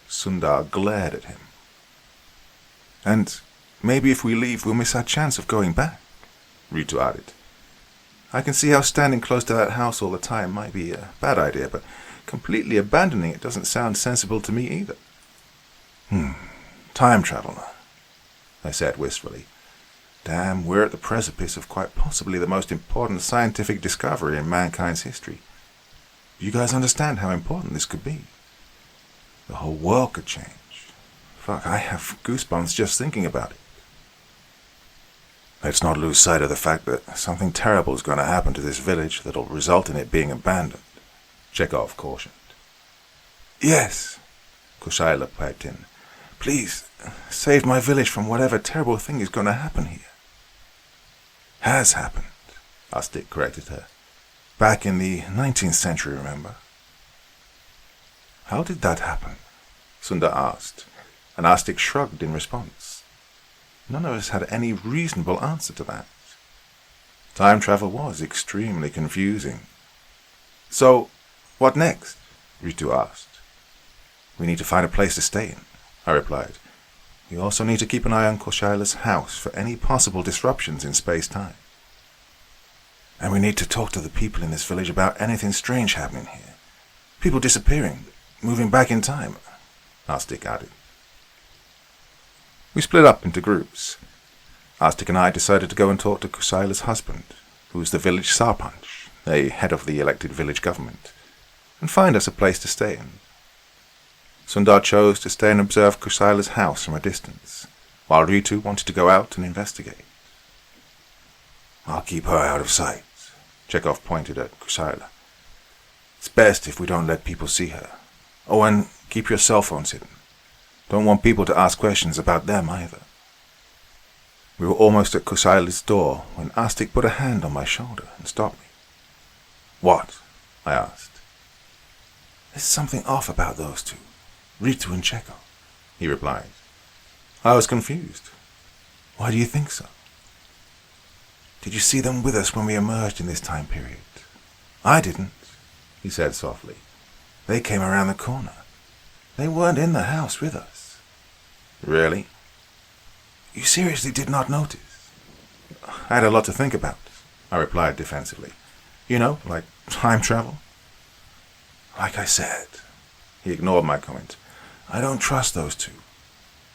Sundar glared at him. "And maybe if we leave, we'll miss our chance of going back," Ritu added. "I can see how standing close to that house all the time might be a bad idea, but completely abandoning it doesn't sound sensible to me either." "Time travel," I said wistfully. Damn, we're at the precipice of quite possibly the most important scientific discovery in mankind's history. Do you guys understand how important this could be? The whole world could change. Fuck, I have goosebumps just thinking about it. Let's not lose sight of the fact that something terrible is going to happen to this village that'll result in it being abandoned, Chekhov cautioned. Yes, Kushaila piped in. Please, save my village from whatever terrible thing is going to happen here. Has happened, Astik corrected her. Back in the 19th century, remember? How did that happen? Sundar asked, and Astik shrugged in response. None of us had any reasonable answer to that. Time travel was extremely confusing. So, what next? Ritu asked. We need to find a place to stay in, I replied. We also need to keep an eye on Koshaila's house for any possible disruptions in space-time. And we need to talk to the people in this village about anything strange happening here. People disappearing, moving back in time, Astik added. We split up into groups. Astik and I decided to go and talk to Kusaila's husband, who is the village sarpanch, a head of the elected village government, and find us a place to stay in. Sundar chose to stay and observe Kusaila's house from a distance, while Ritu wanted to go out and investigate. I'll keep her out of sight, Chekhov pointed at Kusaila. It's best if we don't let people see her. Oh, and keep your cell phones hidden. Don't want people to ask questions about them either. We were almost at Kusaila's door when Astik put a hand on my shoulder and stopped me. What? I asked. There's something off about those two, Ritu and Chekhov, he replied. I was confused. Why do you think so? Did you see them with us when we emerged in this time period? I didn't, he said softly. They came around the corner. They weren't in the house with us. Really? You seriously did not notice? I had a lot to think about, I replied defensively. You know, like time travel. Like I said, he ignored my comment. I don't trust those two.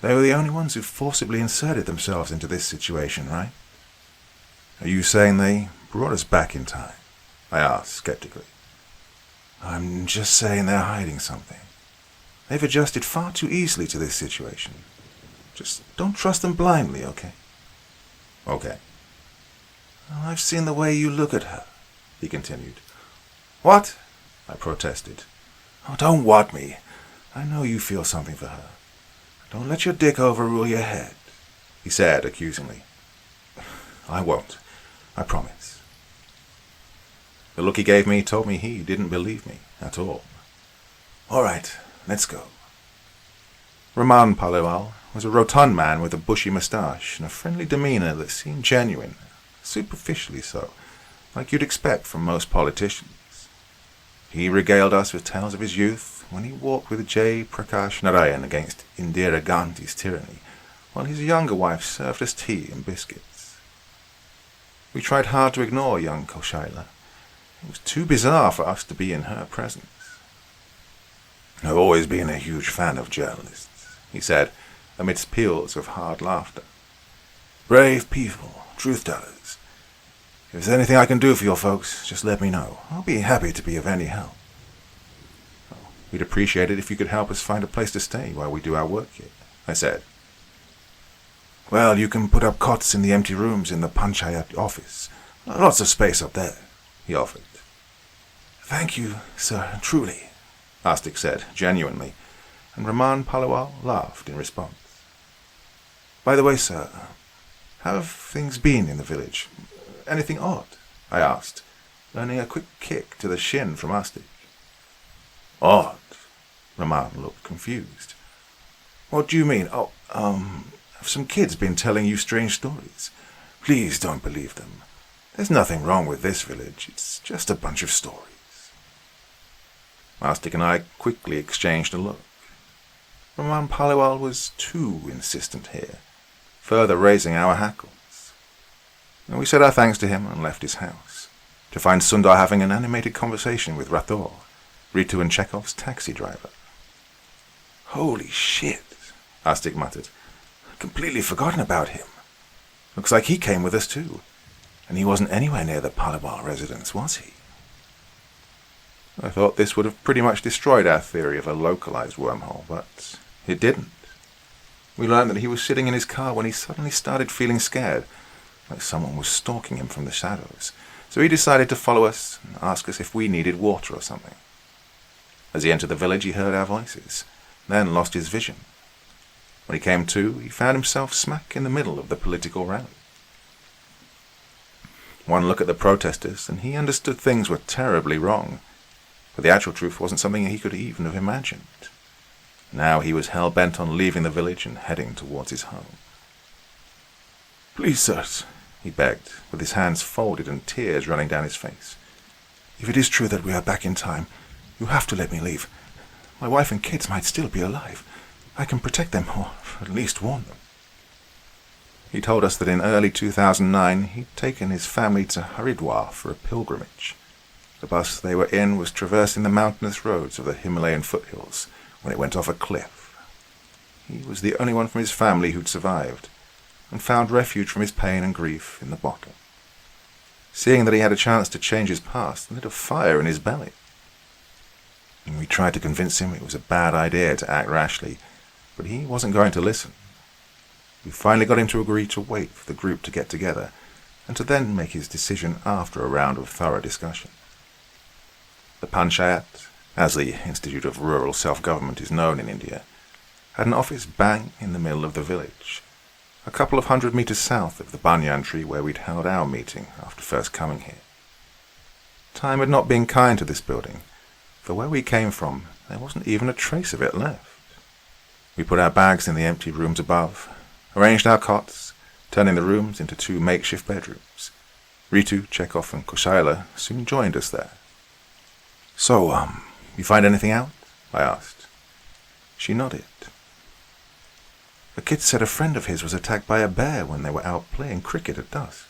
They were the only ones who forcibly inserted themselves into this situation, right? Are you saying they brought us back in time? I asked skeptically. I'm just saying they're hiding something. They've adjusted far too easily to this situation. Just don't trust them blindly, okay? Okay. Well, I've seen the way you look at her, he continued. What? I protested. Oh, don't what me. I know you feel something for her. Don't let your dick overrule your head, he said accusingly. I won't. I promise. The look he gave me told me he didn't believe me at all. All right, let's go. Raman Paliwal was a rotund man with a bushy moustache and a friendly demeanor that seemed genuine, superficially so, like you'd expect from most politicians. He regaled us with tales of his youth when he walked with J. Prakash Narayan against Indira Gandhi's tyranny, while his younger wife served us tea and biscuits. We tried hard to ignore young Koshaila. It was too bizarre for us to be in her presence. I've always been a huge fan of journalists, he said, amidst peals of hard laughter. Brave people, truth-tellers. If there's anything I can do for your folks, just let me know. I'll be happy to be of any help. Oh, we'd appreciate it if you could help us find a place to stay while we do our work here, I said. Well, you can put up cots in the empty rooms in the Panchayat office. Lots of space up there, he offered. Thank you, sir, truly, Astik said, genuinely, and Raman Paliwal laughed in response. By the way, sir, how have things been in the village? Anything odd? I asked, earning a quick kick to the shin from Astik. Odd? Raman looked confused. What do you mean? Oh, have some kids been telling you strange stories? Please don't believe them. There's nothing wrong with this village. It's just a bunch of stories. Astik and I quickly exchanged a look. Raman Paliwal was too insistent here, further raising our hackles. And we said our thanks to him and left his house, to find Sundar having an animated conversation with Rathor, Ritu and Chekhov's taxi driver. Holy shit, Astik muttered. Completely forgotten about him. Looks like he came with us too. And he wasn't anywhere near the Palabar residence, was he? I thought this would have pretty much destroyed our theory of a localized wormhole, but it didn't. We learned that he was sitting in his car when he suddenly started feeling scared, like someone was stalking him from the shadows. So he decided to follow us and ask us if we needed water or something. As he entered the village, he heard our voices, then lost his vision. When he came to, he found himself smack in the middle of the political rally. One look at the protesters, and he understood things were terribly wrong. But the actual truth wasn't something he could even have imagined. Now he was hell-bent on leaving the village and heading towards his home. "Please, sirs," he begged, with his hands folded and tears running down his face. "If it is true that we are back in time, you have to let me leave. My wife and kids might still be alive. I can protect them, or at least warn them." He told us that in early 2009 he'd taken his family to Haridwar for a pilgrimage. The bus they were in was traversing the mountainous roads of the Himalayan foothills when it went off a cliff. He was the only one from his family who'd survived, and found refuge from his pain and grief in the bottle. Seeing that he had a chance to change his past lit a fire in his belly. And we tried to convince him it was a bad idea to act rashly, but he wasn't going to listen. We finally got him to agree to wait for the group to get together, and to then make his decision after a round of thorough discussion. The Panchayat, as the Institute of Rural Self-Government is known in India, had an office bang in the middle of the village, a couple of 100 meters south of the banyan tree where we'd held our meeting after first coming here. Time had not been kind to this building, for where we came from there wasn't even a trace of it left. We put our bags in the empty rooms above, arranged our cots, turning the rooms into 2 makeshift bedrooms. Ritu, Chekhov, and Koshaila soon joined us there. "So, you find anything out?" I asked. She nodded. "The kid said a friend of his was attacked by a bear when they were out playing cricket at dusk."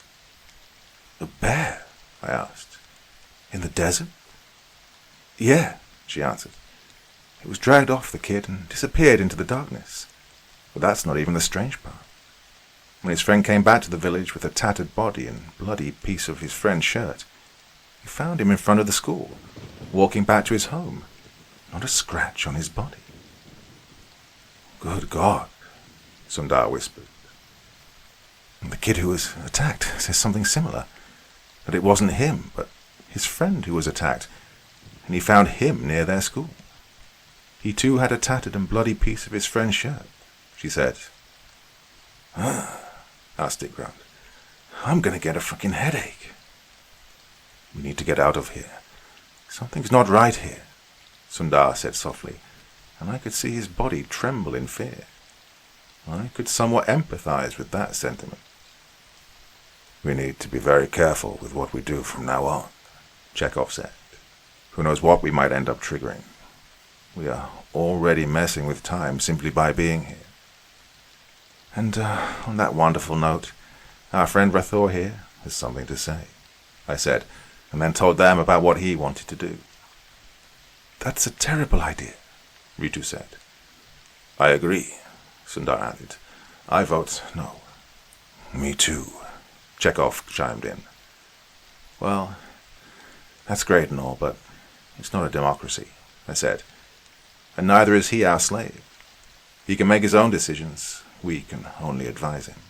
"A bear?" I asked. "In the desert?" "Yeah," she answered. "It was dragged off the kid and disappeared into the darkness. But that's not even the strange part. When his friend came back to the village with a tattered body and bloody piece of his friend's shirt, he found him in front of the school, walking back to his home. Not a scratch on his body." "Good God," Sundar whispered. "The kid who was attacked says something similar. That it wasn't him, but his friend who was attacked, and he found him near their school. He too had a tattered and bloody piece of his friend's shirt," she said. Astik groaned. "I'm gonna get a fucking headache." "We need to get out of here. Something's not right here," Sundar said softly, and I could see his body tremble in fear. I could somewhat empathize with that sentiment. "We need to be very careful with what we do from now on," Chekhov said. "Who knows what we might end up triggering. We are already messing with time simply by being here. And on that wonderful note, our friend Rathore here has something to say," I said, and then told them about what he wanted to do. "That's a terrible idea," Ritu said. "I agree," Sundar added. "I vote no." "Me too," Chekhov chimed in. "Well, that's great and all, but it's not a democracy," I said. "And neither is he our slave. He can make his own decisions. We can only advise him."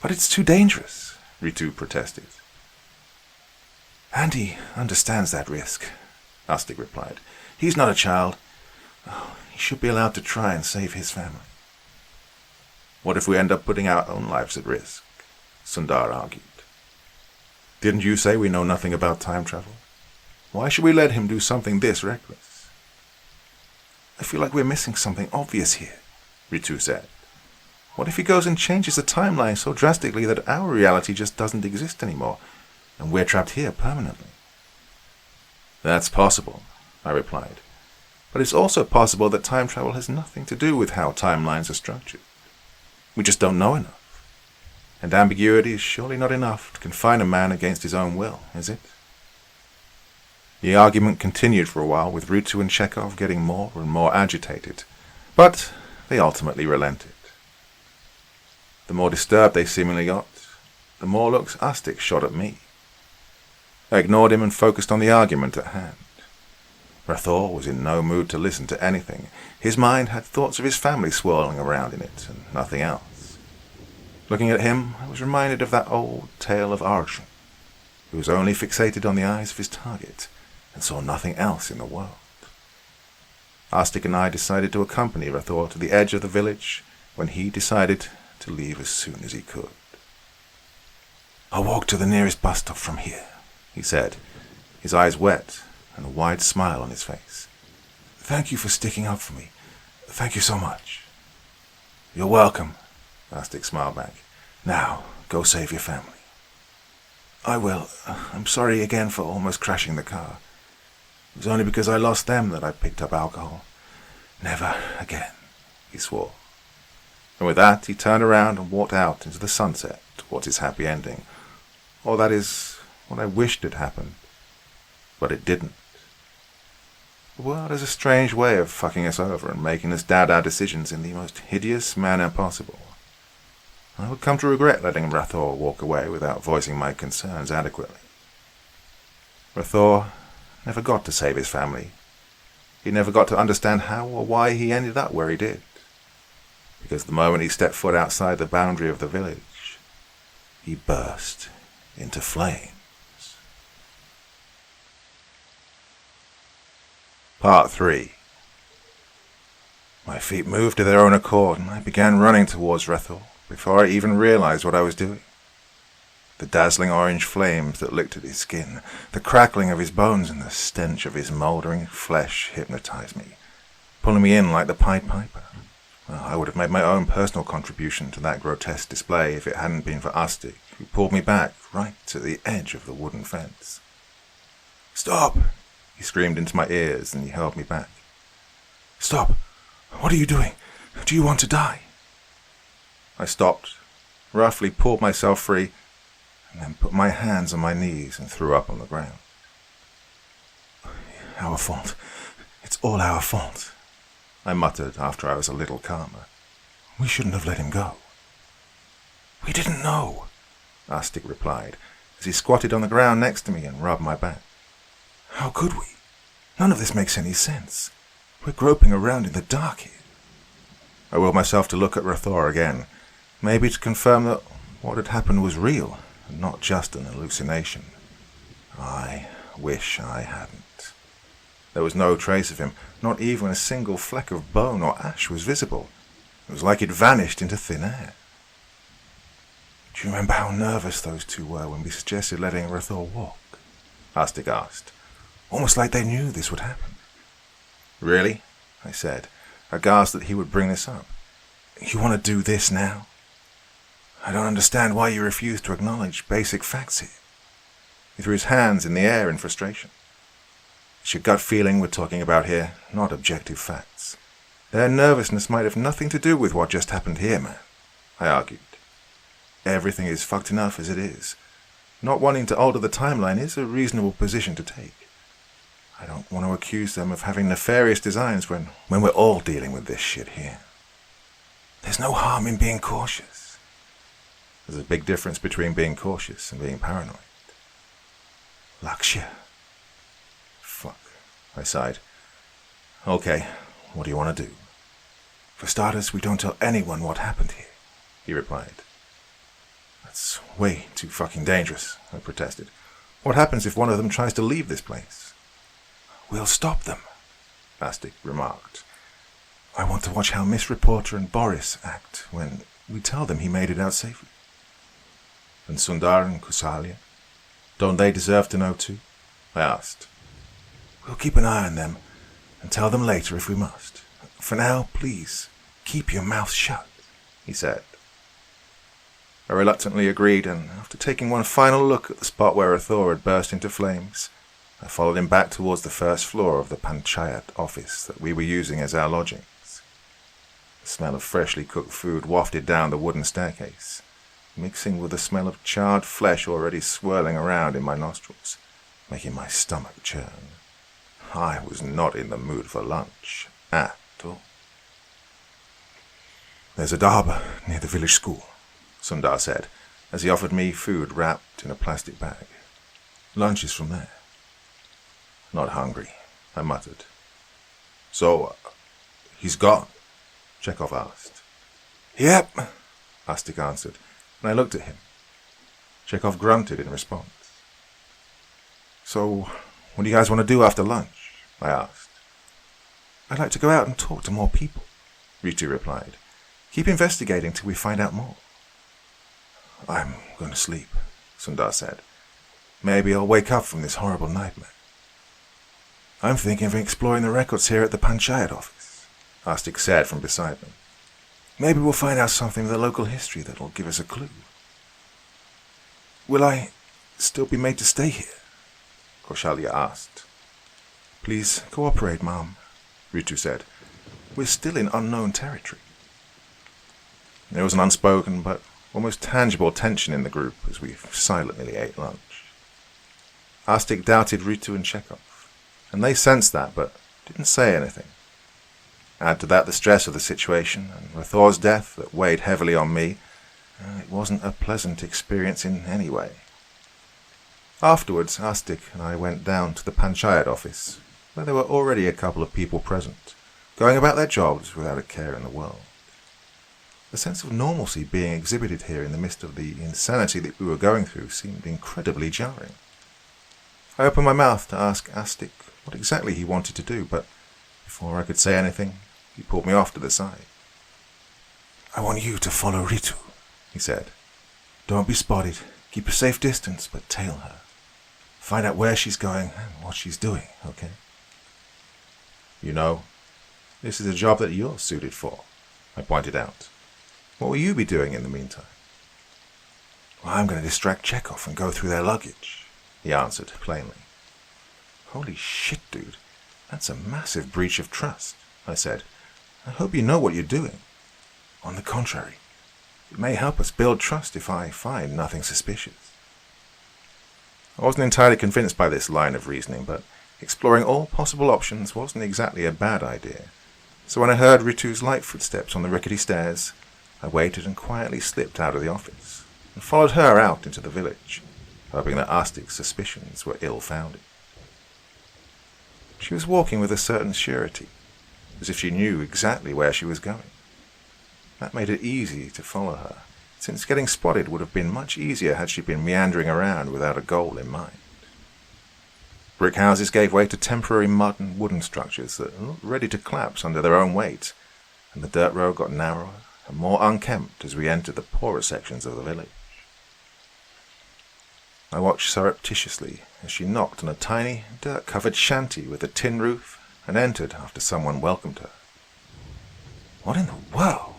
"But it's too dangerous," Ritu protested. "And he understands that risk," Astik replied. "He's not a child. Oh, he should be allowed to try and save his family." "What if we end up putting our own lives at risk?" Sundar argued. "Didn't you say we know nothing about time travel? Why should we let him do something this reckless?" "I feel like we're missing something obvious here," Ritu said. "What if he goes and changes the timeline so drastically that our reality just doesn't exist anymore, and we're trapped here permanently?" "That's possible," I replied. "But it's also possible that time travel has nothing to do with how timelines are structured. We just don't know enough. And ambiguity is surely not enough to confine a man against his own will, is it?" The argument continued for a while, with Ritu and Chekhov getting more and more agitated, but they ultimately relented. The more disturbed they seemingly got, the more looks Astic shot at me. I ignored him and focused on the argument at hand. Rathor was in no mood to listen to anything. His mind had thoughts of his family swirling around in it, and nothing else. Looking at him, I was reminded of that old tale of Arjun, who was only fixated on the eyes of his target, and saw nothing else in the world. Astic and I decided to accompany Rathor to the edge of the village when he decided to leave as soon as he could. "I'll walk to the nearest bus stop from here," he said, his eyes wet and a wide smile on his face. "Thank you for sticking up for me. Thank you so much." "You're welcome," Astic smiled back. "Now, go save your family." "I will. I'm sorry again for almost crashing the car. It was only because I lost them that I picked up alcohol. Never again," he swore. And with that, he turned around and walked out into the sunset towards his happy ending. Or that is what I wished had happened. But it didn't. The world has a strange way of fucking us over and making us doubt our decisions in the most hideous manner possible. I would come to regret letting Rathor walk away without voicing my concerns adequately. Rathor never got to save his family. He never got to understand how or why he ended up where he did. Because the moment he stepped foot outside the boundary of the village, he burst into flames. Part 3. My feet moved of their own accord, and I began running towards Rathor before I even realized what I was doing. The dazzling orange flames that licked at his skin, the crackling of his bones, and the stench of his mouldering flesh hypnotized me, pulling me in like the Pied Piper. Well, I would have made my own personal contribution to that grotesque display if it hadn't been for Astic, who pulled me back right to the edge of the wooden fence. "Stop!" he screamed into my ears, and he held me back. "Stop! What are you doing? Do you want to die?" I stopped, roughly pulled myself free, and then put my hands on my knees and threw up on the ground. "Our fault. It's all our fault," I muttered after I was a little calmer. "We shouldn't have let him go." "We didn't know," Astic replied, as he squatted on the ground next to me and rubbed my back. "How could we? None of this makes any sense. We're groping around in the dark here." I willed myself to look at Rathor again, maybe to confirm that what had happened was real and not just an hallucination. I wish I hadn't. There was no trace of him, not even a single fleck of bone or ash was visible. It was like he'd vanished into thin air. "Do you remember how nervous those two were when we suggested letting Rathor walk?" Astic asked. "Almost like they knew this would happen." "Really?" I said, aghast that he would bring this up. "You want to do this now? I don't understand why you refuse to acknowledge basic facts here." He threw his hands in the air in frustration. "It's your gut feeling we're talking about here, not objective facts. Their nervousness might have nothing to do with what just happened here, man," I argued. "Everything is fucked enough as it is. Not wanting to alter the timeline is a reasonable position to take. I don't want to accuse them of having nefarious designs when we're all dealing with this shit here. There's no harm in being cautious." There's a big difference between being cautious and being paranoid. "Lakshya." Fuck, I sighed. "Okay, what do you want to do?" "For starters, we don't tell anyone what happened here," he replied. "That's way too fucking dangerous," I protested. "What happens if one of them tries to leave this place?" "We'll stop them," Astic remarked. "I want to watch how Miss Reporter and Boris act when we tell them he made it out safely." "And Sundar and Kusalia? Don't they deserve to know too?" I asked. "We'll keep an eye on them and tell them later if we must. For now, please, keep your mouth shut," he said. I reluctantly agreed, and after taking one final look at the spot where Rathor had burst into flames, I followed him back towards the first floor of the Panchayat office that we were using as our lodgings. The smell of freshly cooked food wafted down the wooden staircase, mixing with the smell of charred flesh already swirling around in my nostrils, making my stomach churn. I was not in the mood for lunch at all. "There's a dhaba near the village school," Sundar said, as he offered me food wrapped in a plastic bag. Lunch is from there. Not hungry, I muttered. So, he's gone? Chekhov asked. Yep, Astik answered, and I looked at him. Chekhov grunted in response. So, what do you guys want to do after lunch? I asked. I'd like to go out and talk to more people, Ritu replied. Keep investigating till we find out more. I'm going to sleep, Sundar said. Maybe I'll wake up from this horrible nightmare. I'm thinking of exploring the records here at the Panchayat office, Astik said from beside me. Maybe we'll find out something of the local history that will give us a clue. Will I still be made to stay here? Kaushalya asked. Please cooperate, Mom, Ritu said. We're still in unknown territory. There was an unspoken but almost tangible tension in the group as we silently ate lunch. Astik doubted Ritu and Chekhov, and they sensed that but didn't say anything. Add to that the stress of the situation and Rathor's death that weighed heavily on me, it wasn't a pleasant experience in any way. Afterwards, Astik and I went down to the Panchayat office, where there were already a couple of people present, going about their jobs without a care in the world. The sense of normalcy being exhibited here in the midst of the insanity that we were going through seemed incredibly jarring. I opened my mouth to ask Astik what exactly he wanted to do, but before I could say anything, he pulled me off to the side. I want you to follow Ritu, he said. Don't be spotted. Keep a safe distance, but tail her. Find out where she's going and what she's doing, okay? You know, this is a job that you're suited for, I pointed out. What will you be doing in the meantime? Well, I'm going to distract Chekhov and go through their luggage, he answered plainly. Holy shit, dude. That's a massive breach of trust, I said. I hope you know what you're doing. On the contrary, it may help us build trust if I find nothing suspicious. I wasn't entirely convinced by this line of reasoning, but exploring all possible options wasn't exactly a bad idea. So when I heard Ritu's light footsteps on the rickety stairs, I waited and quietly slipped out of the office and followed her out into the village, hoping that Astik's suspicions were ill-founded. She was walking with a certain surety, as if she knew exactly where she was going. That made it easy to follow her, since getting spotted would have been much easier had she been meandering around without a goal in mind. Brick houses gave way to temporary mud and wooden structures that looked ready to collapse under their own weight, and the dirt road got narrower and more unkempt as we entered the poorer sections of the village. I watched surreptitiously as she knocked on a tiny, dirt-covered shanty with a tin roof and entered after someone welcomed her. What in the world?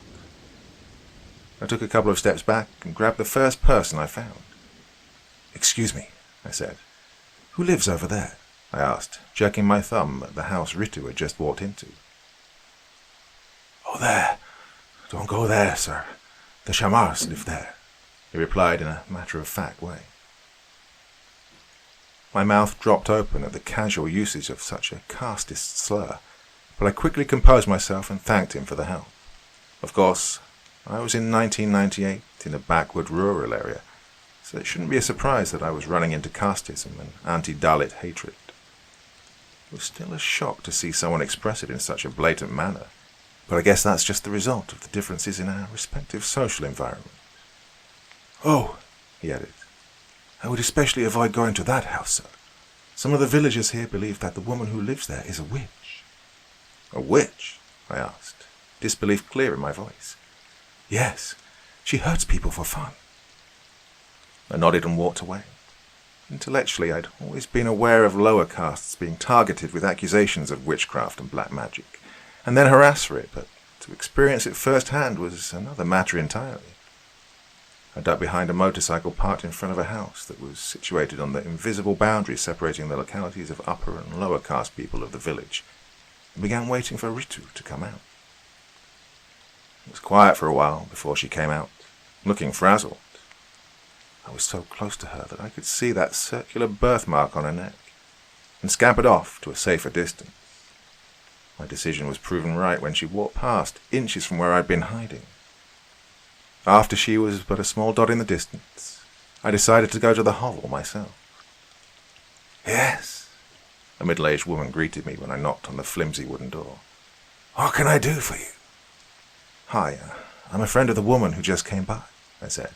I took a couple of steps back and grabbed the first person I found. Excuse me, I said. Who lives over there? I asked, jerking my thumb at the house Ritu had just walked into. Oh, there. Don't go there, sir. The Shamars live there, he replied in a matter-of-fact way. My mouth dropped open at the casual usage of such a casteist slur, but I quickly composed myself and thanked him for the help. Of course, I was in 1998 in a backward rural area, so it shouldn't be a surprise that I was running into casteism and anti-Dalit hatred. It was still a shock to see someone express it in such a blatant manner, but I guess that's just the result of the differences in our respective social environment. Oh, he added, I would especially avoid going to that house, sir. Some of the villagers here believe that the woman who lives there is a witch. A witch? I asked, disbelief clear in my voice. Yes, she hurts people for fun. I nodded and walked away. Intellectually, I'd always been aware of lower castes being targeted with accusations of witchcraft and black magic, and then harassed for it, but to experience it firsthand was another matter entirely. I ducked behind a motorcycle parked in front of a house that was situated on the invisible boundary separating the localities of upper and lower caste people of the village, and began waiting for Ritu to come out. It was quiet for a while before she came out, looking frazzled. I was so close to her that I could see that circular birthmark on her neck, and scampered off to a safer distance. My decision was proven right when she walked past, inches from where I'd been hiding. After she was but a small dot in the distance, I decided to go to the hovel myself. "Yes," a middle-aged woman greeted me when I knocked on the flimsy wooden door. "What can I do for you?" "Hi, I'm a friend of the woman who just came by," I said.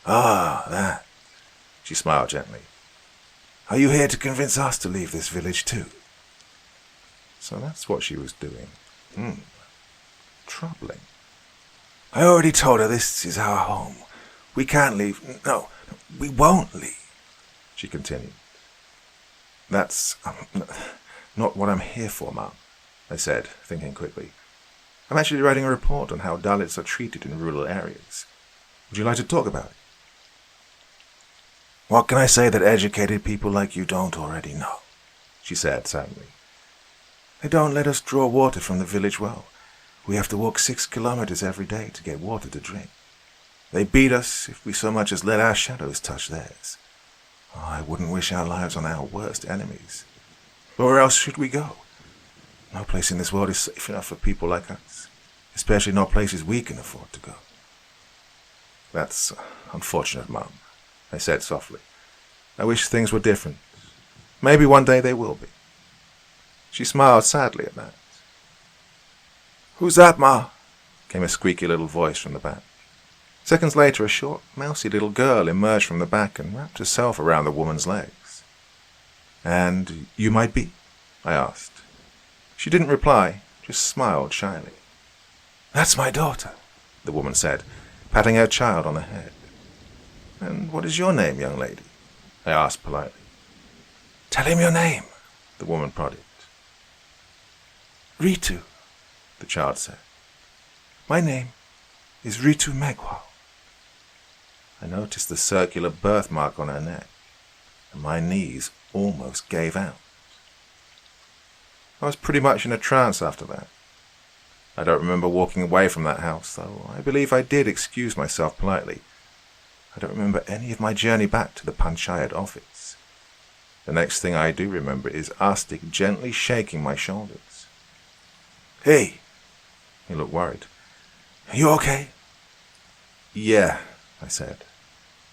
"Ah, that." She smiled gently. "Are you here to convince us to leave this village too?" So that's what she was doing. Troubling. "I already told her this is our home. We can't leave. No, we won't leave," she continued. "That's not what I'm here for, Mum," I said, thinking quickly. "I'm actually writing a report on how Dalits are treated in rural areas. Would you like to talk about it?" "What can I say that educated people like you don't already know?" she said sadly. "They don't let us draw water from the village well. We have to walk 6 kilometers every day to get water to drink. They beat us if we so much as let our shadows touch theirs. Oh, I wouldn't wish our lives on our worst enemies. But where else should we go? No place in this world is safe enough for people like us, especially not places we can afford to go." "That's unfortunate, Mum," I said softly. "I wish things were different. Maybe one day they will be." She smiled sadly at that. "Who's that, Ma?" came a squeaky little voice from the back. Seconds later, a short, mousy little girl emerged from the back and wrapped herself around the woman's legs. "And you might be?" I asked. She didn't reply, just smiled shyly. "That's my daughter," the woman said, patting her child on the head. "And what is your name, young lady?" I asked politely. "Tell him your name," the woman prodded. "Ritu," the child said. "My name is Ritu Megwal." I noticed the circular birthmark on her neck, and my knees almost gave out. I was pretty much in a trance after that. I don't remember walking away from that house, though I believe I did excuse myself politely. I don't remember any of my journey back to the Panchayat office. The next thing I do remember is Arstic gently shaking my shoulders. "Hey," he looked worried. "Are you okay?" "Yeah," I said.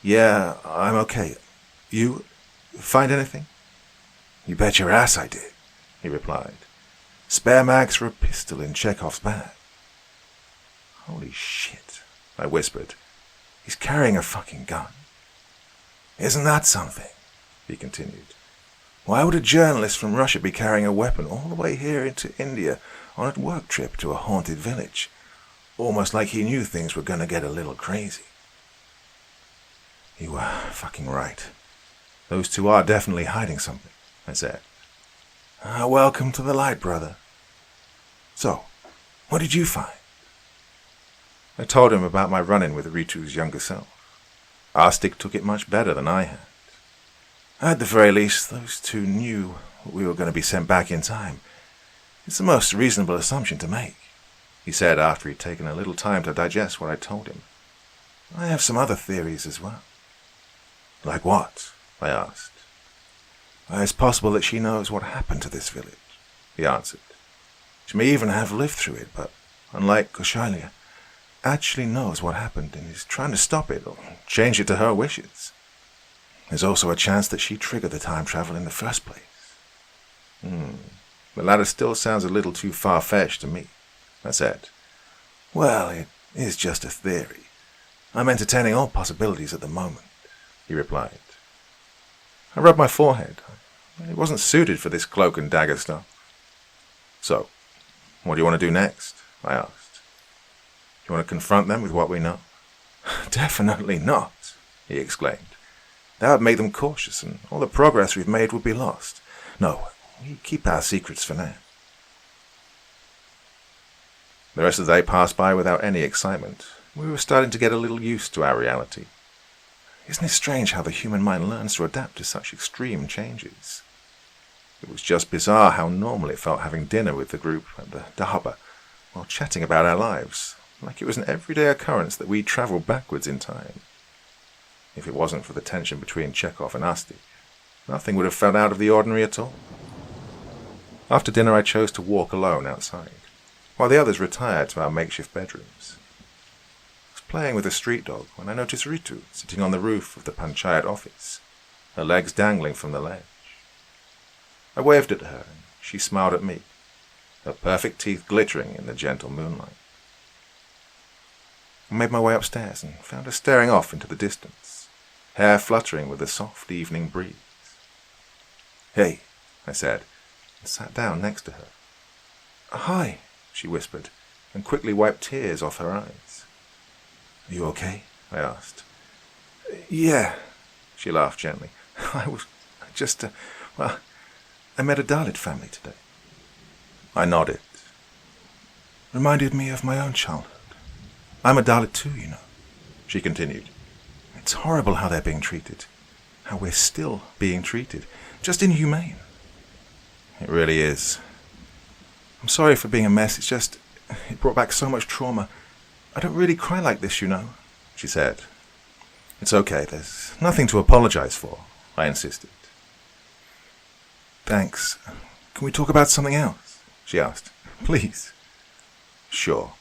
"Yeah, I'm okay. You find anything?" "You bet your ass I did," he replied. "Spare mags for a pistol in Chekhov's bag." "Holy shit," I whispered. "He's carrying a fucking gun." "Isn't that something?" he continued. "Why would a journalist from Russia be carrying a weapon all the way here into India on a work trip to a haunted village? Almost like he knew things were going to get a little crazy." "You were fucking right. Those two are definitely hiding something," I said. "Welcome to the light, brother. So, what did you find?" I told him about my run-in with Ritu's younger self. Arstic took it much better than I had. At the very least, those two knew we were going to be sent back in time. It's the most reasonable assumption to make, he said after he'd taken a little time to digest what I told him. "I have some other theories as well." "Like what?" I asked. "It's possible that she knows what happened to this village," he answered. "She may even have lived through it, but, unlike Koshalia, actually knows what happened and is trying to stop it or change it to her wishes. There's also a chance that she triggered the time travel in the first place." The latter still sounds a little too far-fetched to me, I said. "Well, it is just a theory. I'm entertaining all possibilities at the moment," he replied. I rubbed my forehead. It wasn't suited for this cloak and dagger stuff. "So, what do you want to do next?" I asked. "Do you want to confront them with what we know?" "Definitely not," he exclaimed. "That would make them cautious, and all the progress we've made would be lost. No, we keep our secrets for now." The rest of the day passed by without any excitement. We were starting to get a little used to our reality. Isn't it strange how the human mind learns to adapt to such extreme changes? It was just bizarre how normal it felt having dinner with the group at the dhaba while chatting about our lives, like it was an everyday occurrence that we travelled backwards in time. If it wasn't for the tension between Chekhov and Asti, nothing would have felt out of the ordinary at all. After dinner I chose to walk alone outside, while the others retired to our makeshift bedrooms. It was playing with a street dog when I noticed Ritu sitting on the roof of the panchayat office, her legs dangling from the ledge. I waved at her, and she smiled at me, her perfect teeth glittering in the gentle moonlight. I made my way upstairs and found her staring off into the distance, hair fluttering with the soft evening breeze. "Hey," I said, and sat down next to her. "Hi," she whispered, and quickly wiped tears off her eyes. "Are you okay?" I asked. "Yeah," she laughed gently. I met a Dalit family today." I nodded. "Reminded me of my own childhood. I'm a Dalit too, you know," she continued. "It's horrible how they're being treated. How we're still being treated. Just inhumane." "It really is. I'm sorry for being a mess. It's just, it brought back so much trauma. I don't really cry like this, you know," she said. "It's okay. There's nothing to apologize for," I insisted. "Thanks. Can we talk about something else?" she asked. "Please." "Sure.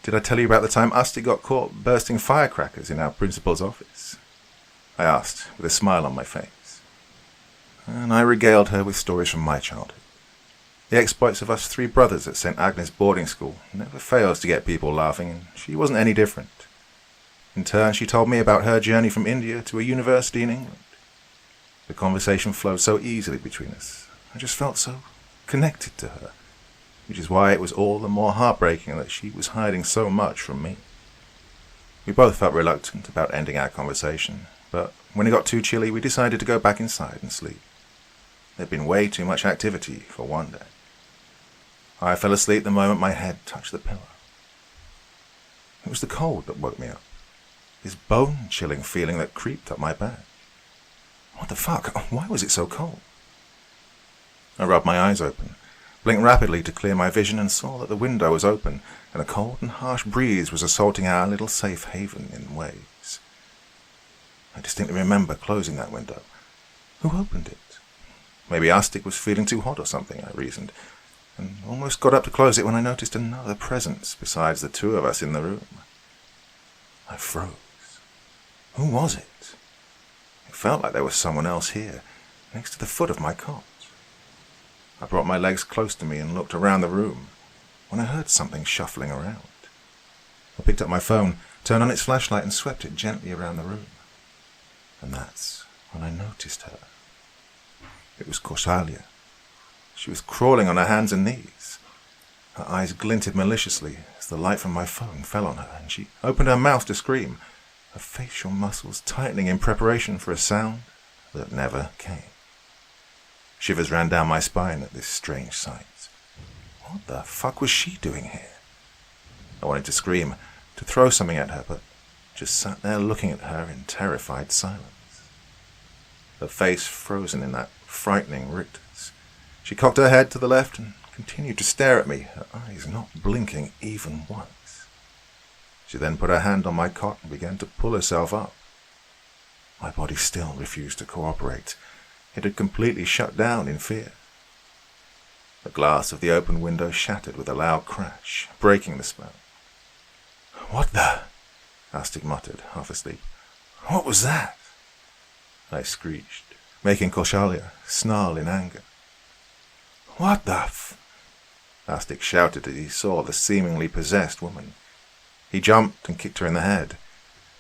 Did I tell you about the time Asti got caught bursting firecrackers in our principal's office?" I asked, with a smile on my face. And I regaled her with stories from my childhood. The exploits of us three brothers at St. Agnes boarding school never fails to get people laughing, and she wasn't any different. In turn, she told me about her journey from India to a university in England. The conversation flowed so easily between us. I just felt so connected to her, which is why it was all the more heartbreaking that she was hiding so much from me. We both felt reluctant about ending our conversation, but when it got too chilly, we decided to go back inside and sleep. There'd been way too much activity for one day. I fell asleep the moment my head touched the pillow. It was the cold that woke me up, this bone-chilling feeling that creeped up my back. What the fuck? Why was it so cold? I rubbed my eyes open, blinked rapidly to clear my vision, and saw that the window was open and a cold and harsh breeze was assaulting our little safe haven in waves. I distinctly remember closing that window. Who opened it? Maybe Astik was feeling too hot or something, I reasoned, and almost got up to close it when I noticed another presence besides the two of us in the room. I froze. Who was it? It felt like there was someone else here, next to the foot of my cot. I brought my legs close to me and looked around the room, when I heard something shuffling around. I picked up my phone, turned on its flashlight, and swept it gently around the room. And that's when I noticed her. It was Kausalya. She was crawling on her hands and knees. Her eyes glinted maliciously as the light from my phone fell on her, and she opened her mouth to scream, her facial muscles tightening in preparation for a sound that never came. Shivers ran down my spine at this strange sight. What the fuck was she doing here? I wanted to scream, to throw something at her, but just sat there looking at her in terrified silence. Her face frozen in that frightening rictus. She cocked her head to the left and continued to stare at me, her eyes not blinking even once. She then put her hand on my cot and began to pull herself up. My body still refused to cooperate. It had completely shut down in fear. The glass of the open window shattered with a loud crash, breaking the spell. "What the?" Astik muttered, half asleep. "What was that?" I screeched, making Kausalya snarl in anger. "What the f—" Astik shouted as he saw the seemingly possessed woman. He jumped and kicked her in the head.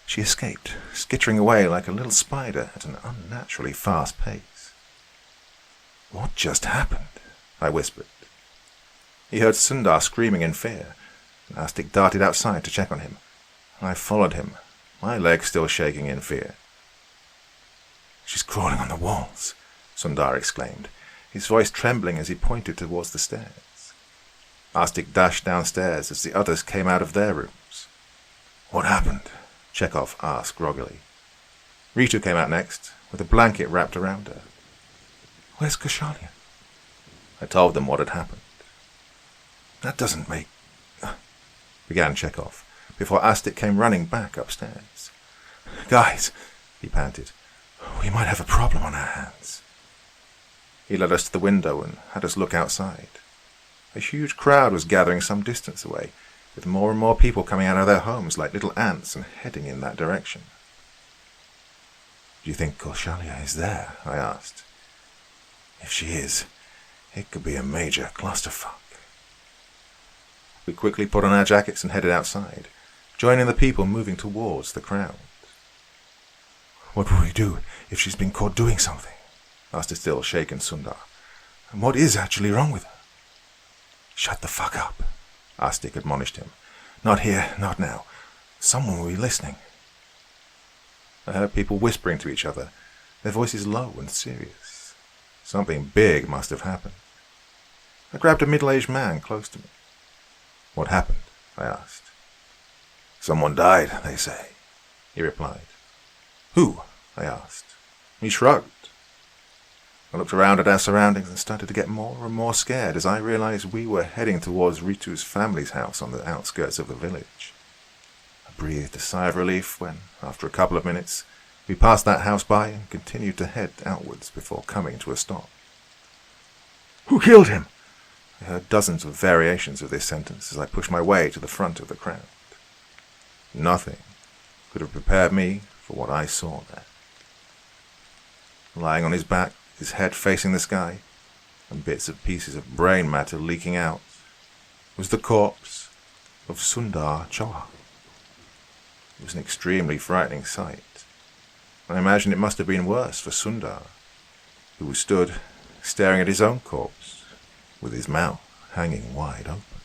She escaped, skittering away like a little spider at an unnaturally fast pace. "What just happened?" I whispered. He heard Sundar screaming in fear, and Astik darted outside to check on him. I followed him, my legs still shaking in fear. "She's crawling on the walls," Sundar exclaimed, his voice trembling as he pointed towards the stairs. Astik dashed downstairs as the others came out of their rooms. "What happened?" Chekhov asked groggily. Ritu came out next, with a blanket wrapped around her. "Where's Kausalya?" I told them what had happened. "That doesn't make—" began Chekhov, before Astik came running back upstairs. "Guys," he panted, "we might have a problem on our hands." He led us to the window and had us look outside. A huge crowd was gathering some distance away, with more and more people coming out of their homes like little ants and heading in that direction. "Do you think Korshalia is there?" I asked. "If she is, it could be a major clusterfuck." We quickly put on our jackets and headed outside, joining the people moving towards the crowd. "What will we do if she's been caught doing something?" asked a still shaken Sundar. "And what is actually wrong with her?" "Shut the fuck up," Astik admonished him. "Not here, not now. Someone will be listening." I heard people whispering to each other, their voices low and serious. Something big must have happened. I grabbed a middle-aged man close to me. "What happened?" I asked. "Someone died, they say," he replied. "Who?" I asked. He shrugged. I looked around at our surroundings and started to get more and more scared as I realized we were heading towards Ritu's family's house on the outskirts of the village. I breathed a sigh of relief when, after a couple of minutes, we passed that house by and continued to head outwards before coming to a stop. "Who killed him?" I heard dozens of variations of this sentence as I pushed my way to the front of the crowd. Nothing could have prepared me for what I saw there. Lying on his back, his head facing the sky, and bits and pieces of brain matter leaking out, was the corpse of Sundar Chauhan. It was an extremely frightening sight. I imagine it must have been worse for Sundar, who stood staring at his own corpse, with his mouth hanging wide open.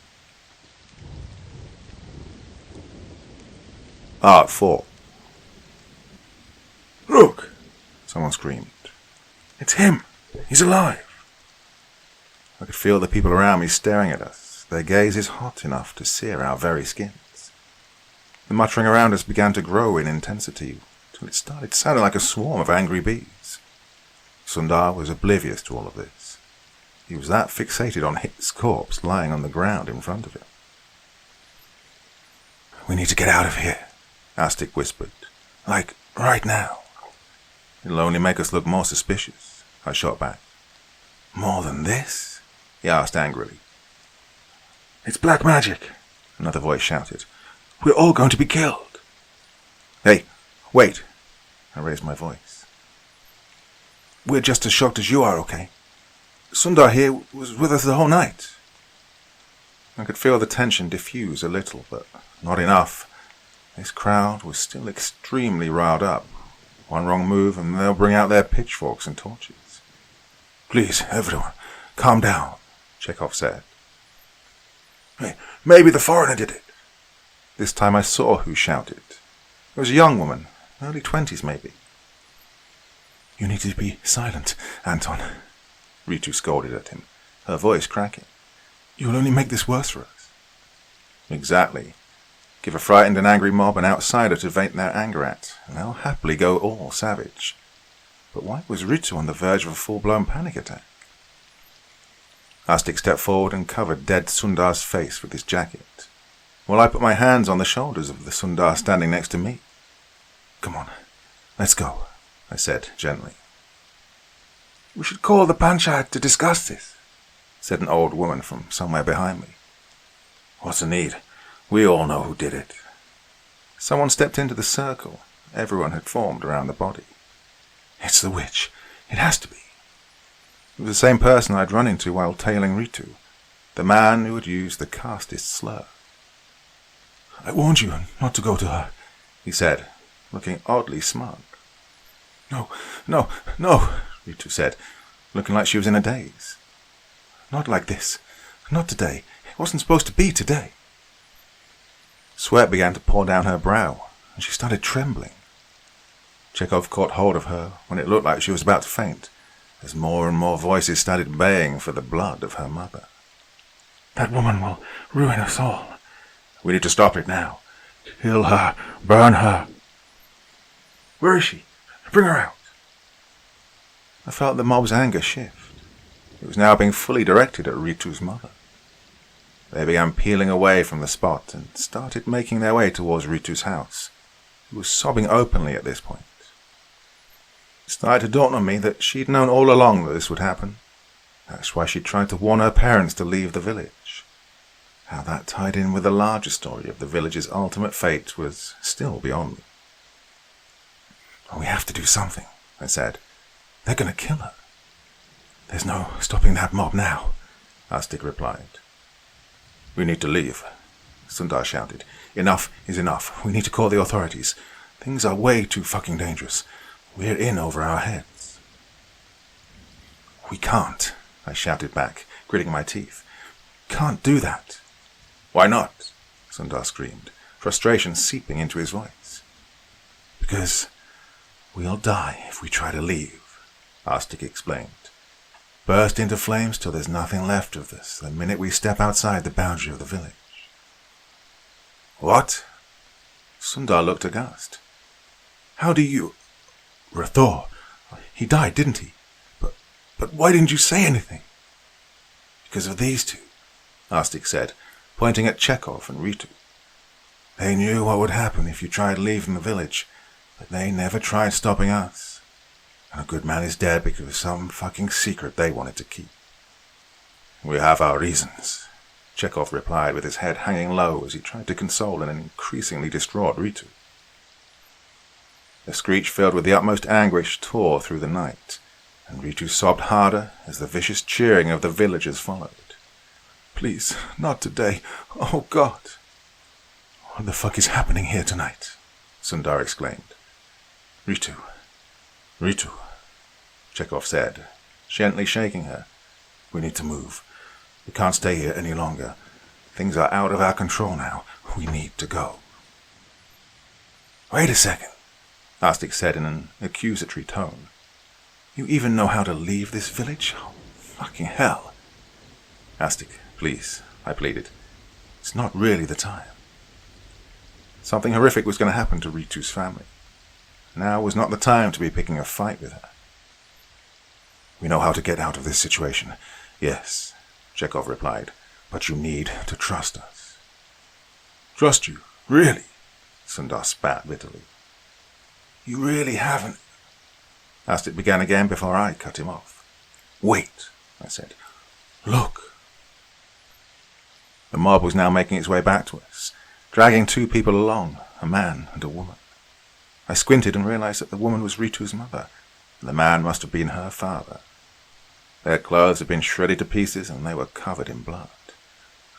Art 4. "Look!" someone screamed. "It's him! He's alive!" I could feel the people around me staring at us, their gazes hot enough to sear our very skins. The muttering around us began to grow in intensity, till it started sounding like a swarm of angry bees. Sundar was oblivious to all of this. He was that fixated on his corpse lying on the ground in front of him. "We need to get out of here," Astik whispered. "Like, right now." "It'll only make us look more suspicious," I shot back. "More than this?" he asked angrily. "It's black magic," another voice shouted. "We're all going to be killed." "Hey, wait," I raised my voice. "We're just as shocked as you are, okay? Sundar here was with us the whole night." I could feel the tension diffuse a little, but not enough. This crowd was still extremely riled up. One wrong move and they'll bring out their pitchforks and torches. "Please, everyone, calm down," Chekhov said. "Hey, maybe the foreigner did it." This time I saw who shouted. It was a young woman, early 20s maybe. "You need to be silent, Anton," Ritu scolded at him, her voice cracking. "You'll only make this worse for us." "Exactly. Give a frightened and angry mob an outsider to vent their anger at, and they'll happily go all savage. But why was Ritu on the verge of a full-blown panic attack?" Astik stepped forward and covered dead Sundar's face with his jacket, while I put my hands on the shoulders of the Sundar standing next to me. "Come on, let's go," I said gently. "We should call the panchayat to discuss this," said an old woman from somewhere behind me. "What's the need? We all know who did it." Someone stepped into the circle everyone had formed around the body. "It's the witch. It has to be." It was the same person I'd run into while tailing Ritu, the man who had used the casteist slur. "I warned you not to go to her," he said, looking oddly smug. No, Ritu said, looking like she was in a daze. "Not like this. Not today. It wasn't supposed to be today." Sweat began to pour down her brow, and she started trembling. Chekhov caught hold of her when it looked like she was about to faint, as more and more voices started baying for the blood of her mother. "That woman will ruin us all. We need to stop it now. Kill her. Burn her." "Where is she? Bring her out." I felt the mob's anger shift. It was now being fully directed at Ritu's mother. They began peeling away from the spot and started making their way towards Ritu's house, who was sobbing openly at this point. It started to dawn on me that she'd known all along that this would happen. That's why she tried to warn her parents to leave the village. How that tied in with the larger story of the village's ultimate fate was still beyond me. "We have to do something," I said. "They're going to kill her." "There's no stopping that mob now," Astik replied. "We need to leave," Sundar shouted. "Enough is enough. We need to call the authorities. Things are way too fucking dangerous. We're in over our heads." "We can't," I shouted back, gritting my teeth. "Can't do that." "Why not?" Sundar screamed, frustration seeping into his voice. "Because we'll die if we try to leave," Astik explained. "Burst into flames till there's nothing left of this the minute we step outside the boundary of the village." "What?" Sundar looked aghast. "How do you... Rathor, he died, didn't he? But why didn't you say anything?" "Because of these two," Astik said, pointing at Chekhov and Ritu. "They knew what would happen if you tried leaving the village, but they never tried stopping us. And a good man is dead because of some fucking secret they wanted to keep." "We have our reasons," Chekhov replied with his head hanging low as he tried to console an increasingly distraught Ritu. A screech filled with the utmost anguish tore through the night, and Ritu sobbed harder as the vicious cheering of the villagers followed. "Please, not today. Oh, God." "What the fuck is happening here tonight?" Sundar exclaimed. Ritu, Chekhov said, gently shaking her. "We need to move. We can't stay here any longer. Things are out of our control now. We need to go." "Wait a second," Astik said in an accusatory tone. "You even know how to leave this village? Oh, fucking hell." "Astik, please," I pleaded. "It's not really the time." Something horrific was going to happen to Ritu's family. Now was not the time to be picking a fight with her. "We know how to get out of this situation." "Yes," Chekhov replied, "but you need to trust us." "Trust you? Really?" Sundar spat bitterly. "You really haven't..." Astik began again before I cut him off. "Wait," I said. "Look." The mob was now making its way back to us, dragging two people along, a man and a woman. I squinted and realized that the woman was Ritu's mother, and the man must have been her father. Their clothes had been shredded to pieces, and they were covered in blood.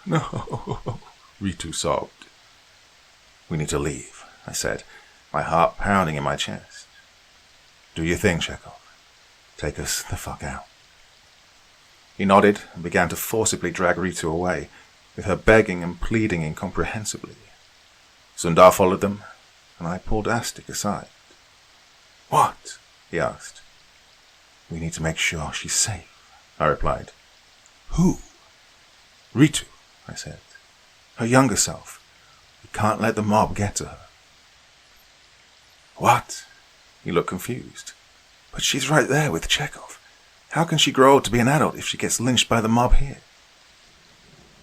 "No," Ritu sobbed. "We need to leave," I said, my heart pounding in my chest. "Do your thing, Chekhov. Take us the fuck out." He nodded and began to forcibly drag Ritu away, with her begging and pleading incomprehensibly. Sundar followed them, and I pulled Astik aside. "What?" he asked. "We need to make sure she's safe," I replied. "Who?" "Ritu," I said. "Her younger self. We can't let the mob get to her." "What?" He looked confused. "But she's right there with Chekhov. How can she grow to be an adult if she gets lynched by the mob here?"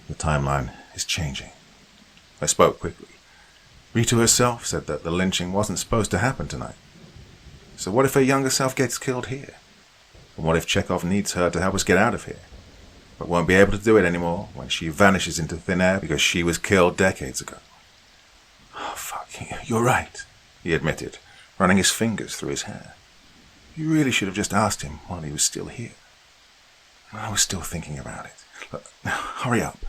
"The timeline is changing." I spoke quickly. Ritu herself said that the lynching wasn't supposed to happen tonight. So what if her younger self gets killed here? And what if Chekhov needs her to help us get out of here, but won't be able to do it anymore when she vanishes into thin air because she was killed decades ago? "Oh, fuck, you're right," he admitted, running his fingers through his hair. "You really should have just asked him while he was still here." I was still thinking about it. Look, hurry up.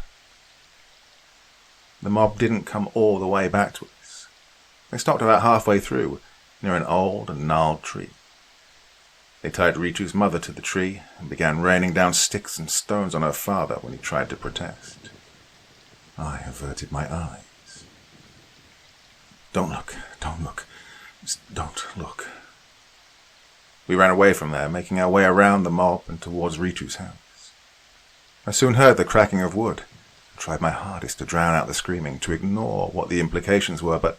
The mob didn't come all the way back to us. They stopped about halfway through, near an old and gnarled tree. They tied Ritu's mother to the tree and began raining down sticks and stones on her father when he tried to protest. I averted my eyes. Don't look. Just don't look." We ran away from there, making our way around the mob and towards Ritu's house. I soon heard the cracking of wood, and tried my hardest to drown out the screaming, to ignore what the implications were, but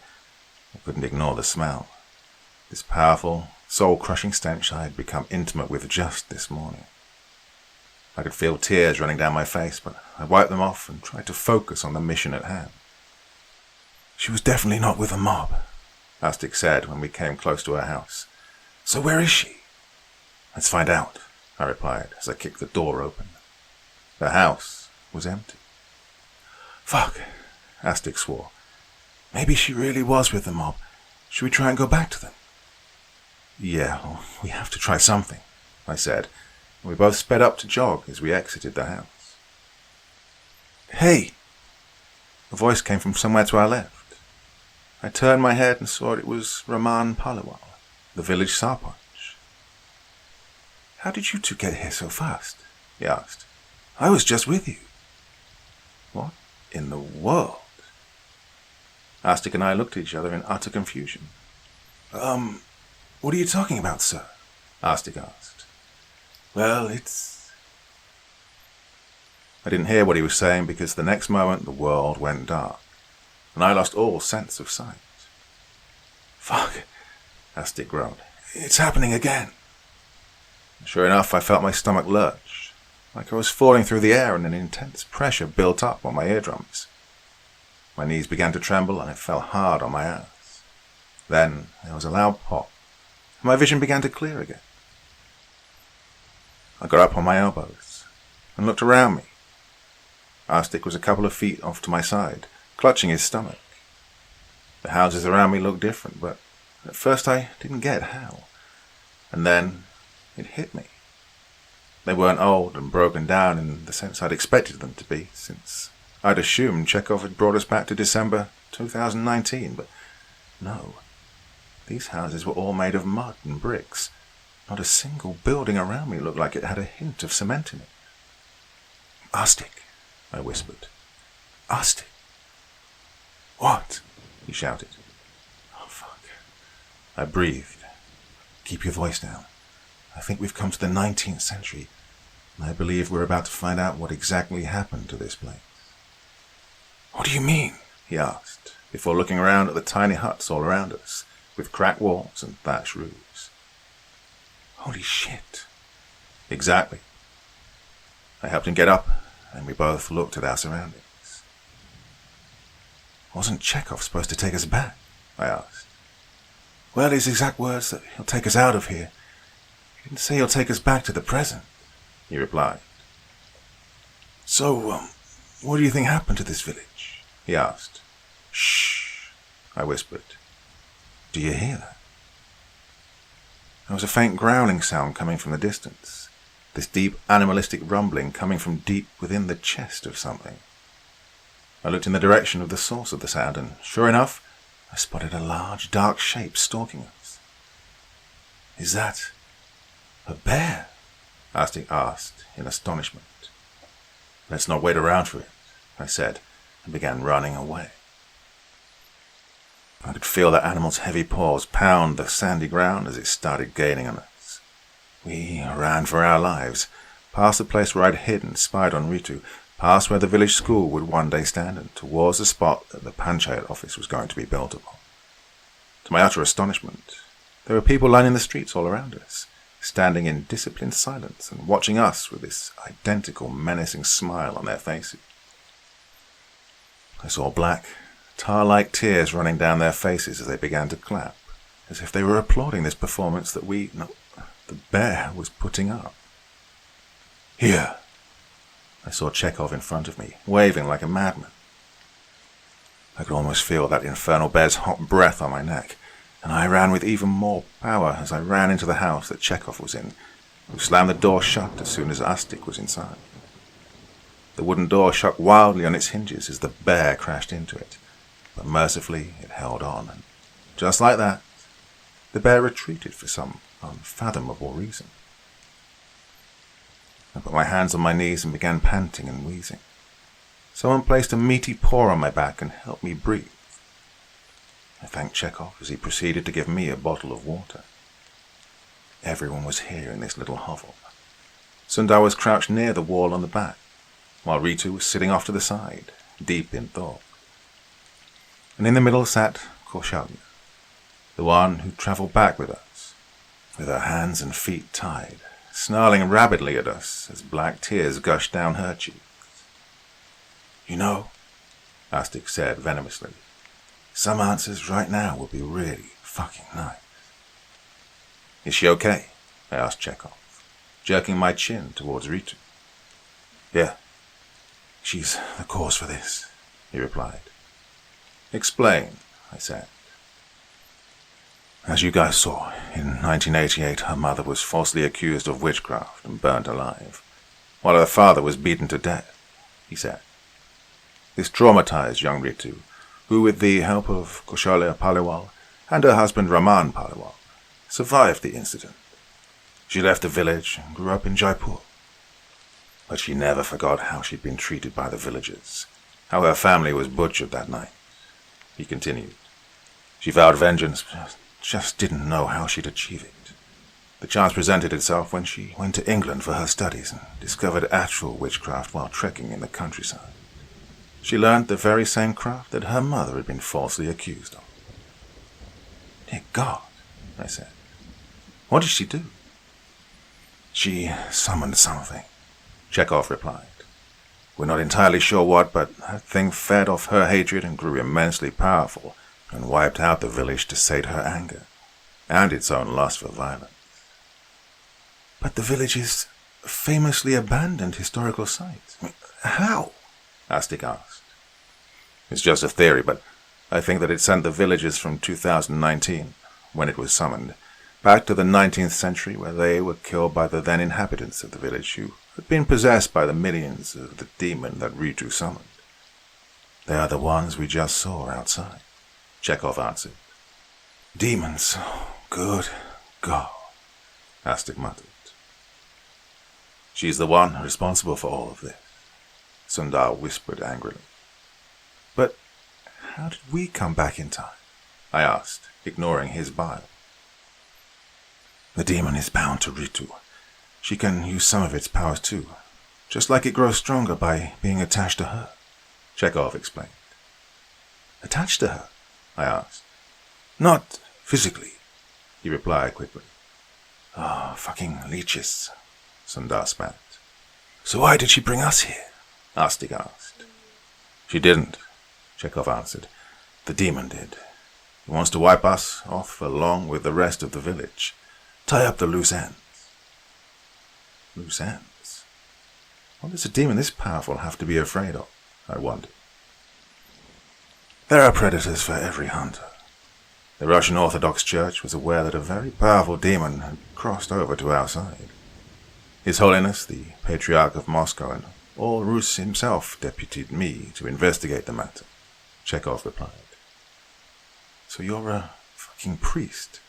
I couldn't ignore the smell. This powerful, soul-crushing stench I had become intimate with just this morning. I could feel tears running down my face, but I wiped them off and tried to focus on the mission at hand. "She was definitely not with the mob," Astik said when we came close to her house. "So where is she?" "Let's find out," I replied as I kicked the door open. The house was empty. Fuck, Astic swore. Maybe she really was with the mob. Should we try and go back to them? Yeah, well, we have to try something, I said, and we both sped up to jog as we exited the house. Hey! A voice came from somewhere to our left. I turned my head and saw it was Rahman Paliwal, the village sarpanch. How did you two get here so fast? He asked. I was just with you. What in the world? Astic and I looked at each other in utter confusion. What are you talking about, sir? Astic asked. Well, it's... I didn't hear what he was saying because the next moment the world went dark, and I lost all sense of sight. Fuck, Astic groaned. It's happening again. Sure enough, I felt my stomach lurch, like I was falling through the air and an intense pressure built up on my eardrums. My knees began to tremble and I fell hard on my ass. Then there was a loud pop, and my vision began to clear again. I got up on my elbows and looked around me. Astic was a couple of feet off to my side, clutching his stomach. The houses around me looked different, but at first I didn't get how. And then it hit me. They weren't old and broken down in the sense I'd expected them to be, since I'd assumed Chekhov had brought us back to December 2019, but no. These houses were all made of mud and bricks. Not a single building around me looked like it had a hint of cement in it. Astic, I whispered. Astic. What? He shouted. Oh, fuck. I breathed. Keep your voice down. I think we've come to the 19th century, and I believe we're about to find out what exactly happened to this place. What do you mean? He asked, before looking around at the tiny huts all around us, with cracked walls and thatched roofs. Holy shit. Exactly. I helped him get up, and we both looked at our surroundings. Wasn't Chekhov supposed to take us back? I asked. Well, his exact words that he'll take us out of here. He didn't say he'll take us back to the present, he replied. So, what do you think happened to this village? He asked. Shh, I whispered. Do you hear that? There was a faint growling sound coming from the distance, this deep animalistic rumbling coming from deep within the chest of something. I looked in the direction of the source of the sound, and sure enough, I spotted a large, dark shape stalking us. Is that a bear? Astic asked in astonishment. Let's not wait around for it, I said, and began running away. I could feel that animal's heavy paws pound the sandy ground as it started gaining on us. We ran for our lives, past the place where I'd hid and spied on Ritu, past where the village school would one day stand, and towards the spot that the panchayat office was going to be built upon. To my utter astonishment, there were people lining the streets all around us, standing in disciplined silence and watching us with this identical menacing smile on their faces. I saw black, tar-like tears running down their faces as they began to clap, as if they were applauding this performance that the bear was putting up. Here! I saw Chekhov in front of me, waving like a madman. I could almost feel that infernal bear's hot breath on my neck, and I ran with even more power as I ran into the house that Chekhov was in, who slammed the door shut as soon as Astic was inside. The wooden door shook wildly on its hinges as the bear crashed into it, but mercifully it held on, and just like that, the bear retreated for some unfathomable reason. I put my hands on my knees and began panting and wheezing. Someone placed a meaty paw on my back and helped me breathe. I thanked Chekhov as he proceeded to give me a bottle of water. Everyone was here in this little hovel. Sundar was crouched near the wall on the back, while Ritu was sitting off to the side, deep in thought. And in the middle sat Korshavna, the one who travelled back with us, with her hands and feet tied, snarling rabidly at us as black tears gushed down her cheeks. You know, Astic said venomously, some answers right now would be really fucking nice. Is she okay? I asked Chekhov, jerking my chin towards Ritu. Yeah, she's the cause for this, he replied. Explain, I said. As you guys saw, in 1988 her mother was falsely accused of witchcraft and burnt alive, while her father was beaten to death, he said. This traumatized young Ritu, who with the help of Kaushalya Paliwal and her husband Raman Paliwal, survived the incident. She left the village and grew up in Jaipur. But she never forgot how she'd been treated by the villagers, how her family was butchered that night, he continued. She vowed vengeance, just didn't know how she'd achieve it. The chance presented itself when she went to England for her studies and discovered actual witchcraft while trekking in the countryside. She learned the very same craft that her mother had been falsely accused of. Dear God, I said. What did she do? She summoned something, Chekhov replied. We're not entirely sure what, but that thing fed off her hatred and grew immensely powerful and wiped out the village to sate her anger and its own lust for violence. But the village is a famously abandoned historical site. How? Astik asked. It's just a theory, but I think that it sent the villagers from 2019, when it was summoned, back to the 19th century where they were killed by the then inhabitants of the village who had been possessed by the minions of the demon that Ritu summoned. They are the ones we just saw outside, Chekhov answered. Demons, good God, Astik muttered. She's the one responsible for all of this, Sundar whispered angrily. But how did we come back in time? I asked, ignoring his bile. The demon is bound to Ritu. She can use some of its powers too, just like it grows stronger by being attached to her, Chekhov explained. Attached to her? I asked. Not physically, he replied quickly. Ah, fucking leeches, Sundar spat. So why did she bring us here? Astik asked. She didn't, Chekhov answered. The demon did. He wants to wipe us off along with the rest of the village. Tie up the loose ends. Loose ends? What does a demon this powerful have to be afraid of? I wondered. There are predators for every hunter. The Russian Orthodox Church was aware that a very powerful demon had crossed over to our side. His Holiness, the Patriarch of Moscow, and all Rus himself deputed me to investigate the matter, Chekhov replied. So you're a fucking priest.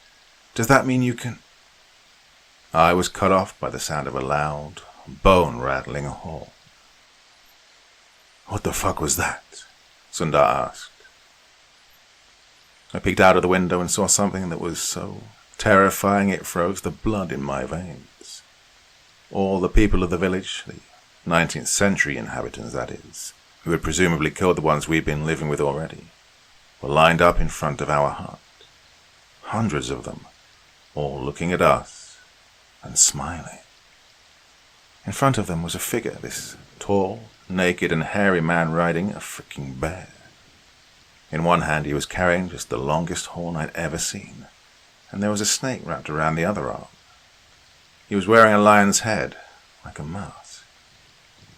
Does that mean you can... I was cut off by the sound of a loud, bone-rattling horn. What the fuck was that? Sundar asked. I peeked out of the window and saw something that was so terrifying it froze the blood in my veins. All the people of the village, the 19th century inhabitants that is, who had presumably killed the ones we'd been living with already, were lined up in front of our hut. Hundreds of them, all looking at us and smiling. In front of them was a figure, this tall, naked and hairy man riding a freaking bear. In one hand he was carrying just the longest horn I'd ever seen, and there was a snake wrapped around the other arm. He was wearing a lion's head, like a mask.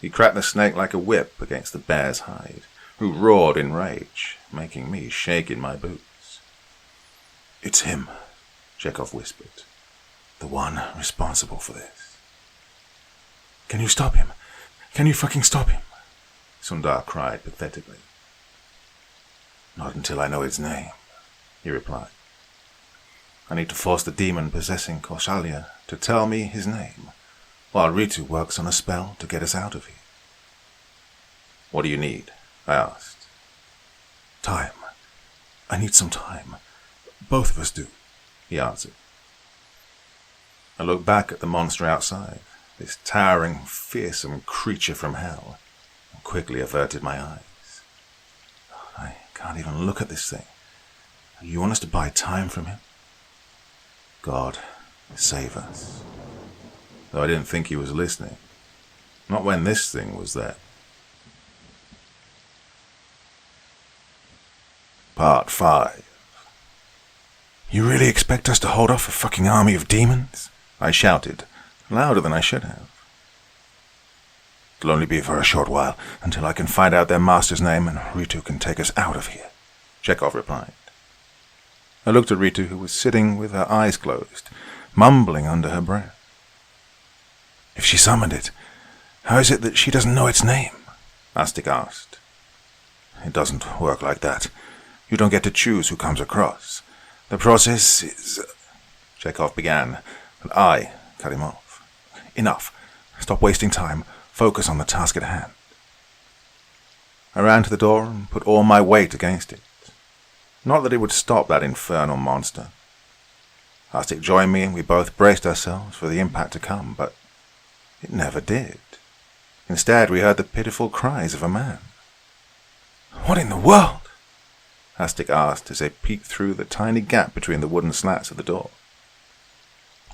He cracked the snake like a whip against the bear's hide, who roared in rage, making me shake in my boots. It's him, Chekhov whispered, the one responsible for this. Can you stop him? Can you fucking stop him? Sundar cried pathetically. Not until I know his name, he replied. I need to force the demon possessing Kaushalya to tell me his name, while Ritu works on a spell to get us out of here. What do you need? I asked. Time. I need some time. Both of us do, he answered. I looked back at the monster outside, this towering, fearsome creature from hell, and quickly averted my eyes. I can't even look at this thing. You want us to buy time from him? God, save us. Though I didn't think he was listening. Not when this thing was there. Part 5. You really expect us to hold off a fucking army of demons? I shouted, louder than I should have. It'll only be for a short while, until I can find out their master's name and Ritu can take us out of here, Chekhov replied. I looked at Ritu, who was sitting with her eyes closed, mumbling under her breath. If she summoned it, how is it that she doesn't know its name? Astik asked. It doesn't work like that. You don't get to choose who comes across. The process is... Chekhov began, but I cut him off. Enough. Stop wasting time. Focus on the task at hand. I ran to the door and put all my weight against it. Not that it would stop that infernal monster. Astik joined me and we both braced ourselves for the impact to come, but it never did. Instead, we heard the pitiful cries of a man. What in the world? Astik asked as I peeked through the tiny gap between the wooden slats of the door.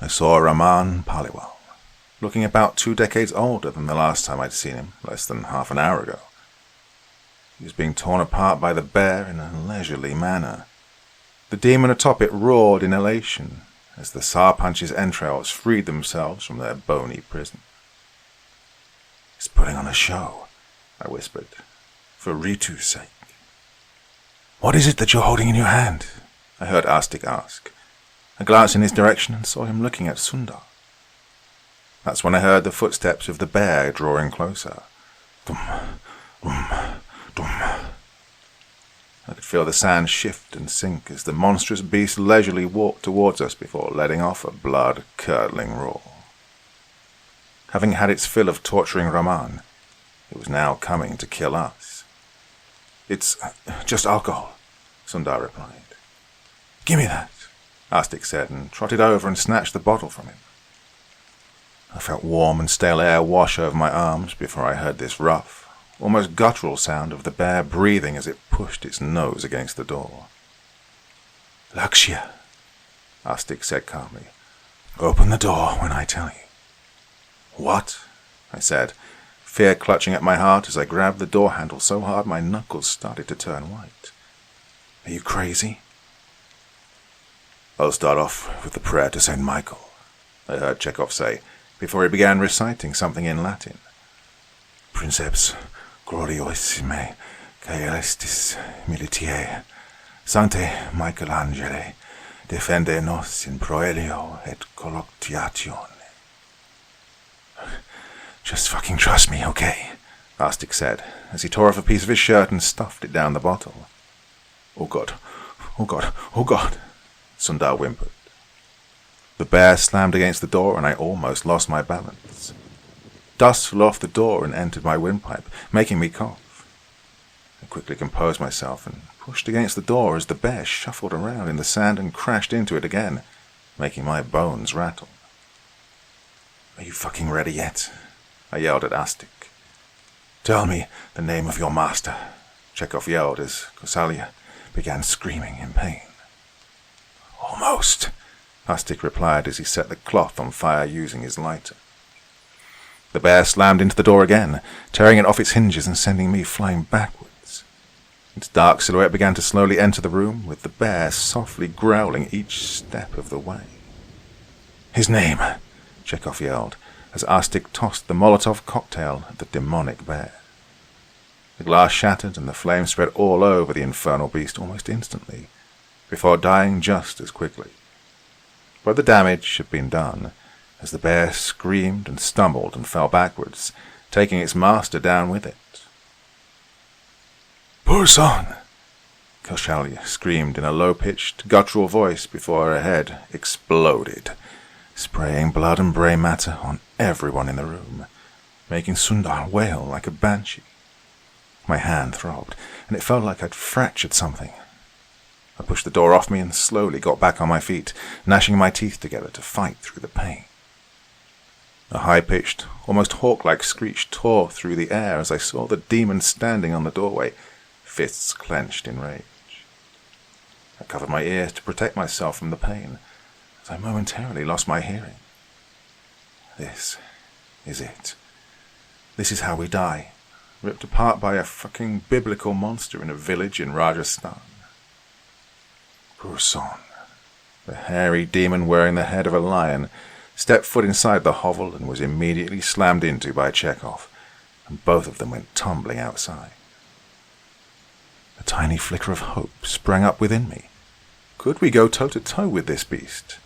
I saw Raman Paliwal, looking about 2 decades older than the last time I'd seen him, less than half an hour ago. He was being torn apart by the bear in a leisurely manner. The demon atop it roared in elation as the Sarpanch's entrails freed themselves from their bony prison. He's putting on a show, I whispered, for Ritu's sake. What is it that you're holding in your hand? I heard Astik ask. I glanced in his direction and saw him looking at Sundar. That's when I heard the footsteps of the bear drawing closer. Dum, dum, dum. I could feel the sand shift and sink as the monstrous beast leisurely walked towards us before letting off a blood-curdling roar. Having had its fill of torturing Raman, it was now coming to kill us. It's just alcohol, Sundar replied. Give me that, Astik said, and trotted over and snatched the bottle from him. I felt warm and stale air wash over my arms before I heard this rough, almost guttural sound of the bear breathing as it pushed its nose against the door. Lakshya, Astik said calmly. Open the door when I tell you. What? I said, fear clutching at my heart as I grabbed the door handle so hard my knuckles started to turn white. Are you crazy? I'll start off with the prayer to St. Michael, I heard Chekhov say, before he began reciting something in Latin. Princeps gloriosime caelestis militiae, Sancte Michelangelo, defende nos in proelio et colluctiatione. Just fucking trust me, okay? Astik said, as he tore off a piece of his shirt and stuffed it down the bottle. Oh God, oh God, oh God, Sundar whimpered. The bear slammed against the door and I almost lost my balance. Dust flew off the door and entered my windpipe, making me cough. I quickly composed myself and pushed against the door as the bear shuffled around in the sand and crashed into it again, making my bones rattle. Are you fucking ready yet? I yelled at Astik. Tell me the name of your master, Chekhov yelled as Kausalya began screaming in pain. Almost, Astik replied as he set the cloth on fire using his lighter. The bear slammed into the door again, tearing it off its hinges and sending me flying backwards. Its dark silhouette began to slowly enter the room, with the bear softly growling each step of the way. His name, Chekhov yelled, as Astik tossed the Molotov cocktail at the demonic bear. The glass shattered and the flames spread all over the infernal beast almost instantly, before dying just as quickly. But the damage had been done, as the bear screamed and stumbled and fell backwards, taking its master down with it. Purson! Kausalya screamed in a low-pitched, guttural voice before her head exploded, spraying blood and brain matter on everyone in the room, making Sundar wail like a banshee. My hand throbbed, and it felt like I'd fractured something. I pushed the door off me and slowly got back on my feet, gnashing my teeth together to fight through the pain. A high-pitched, almost hawk-like screech tore through the air as I saw the demon standing on the doorway, fists clenched in rage. I covered my ears to protect myself from the pain, as I momentarily lost my hearing. This is it. This is how we die, ripped apart by a fucking biblical monster in a village in Rajasthan. Purson, the hairy demon wearing the head of a lion, stepped foot inside the hovel and was immediately slammed into by Chekhov, and both of them went tumbling outside. A tiny flicker of hope sprang up within me. Could we go toe-to-toe with this beast?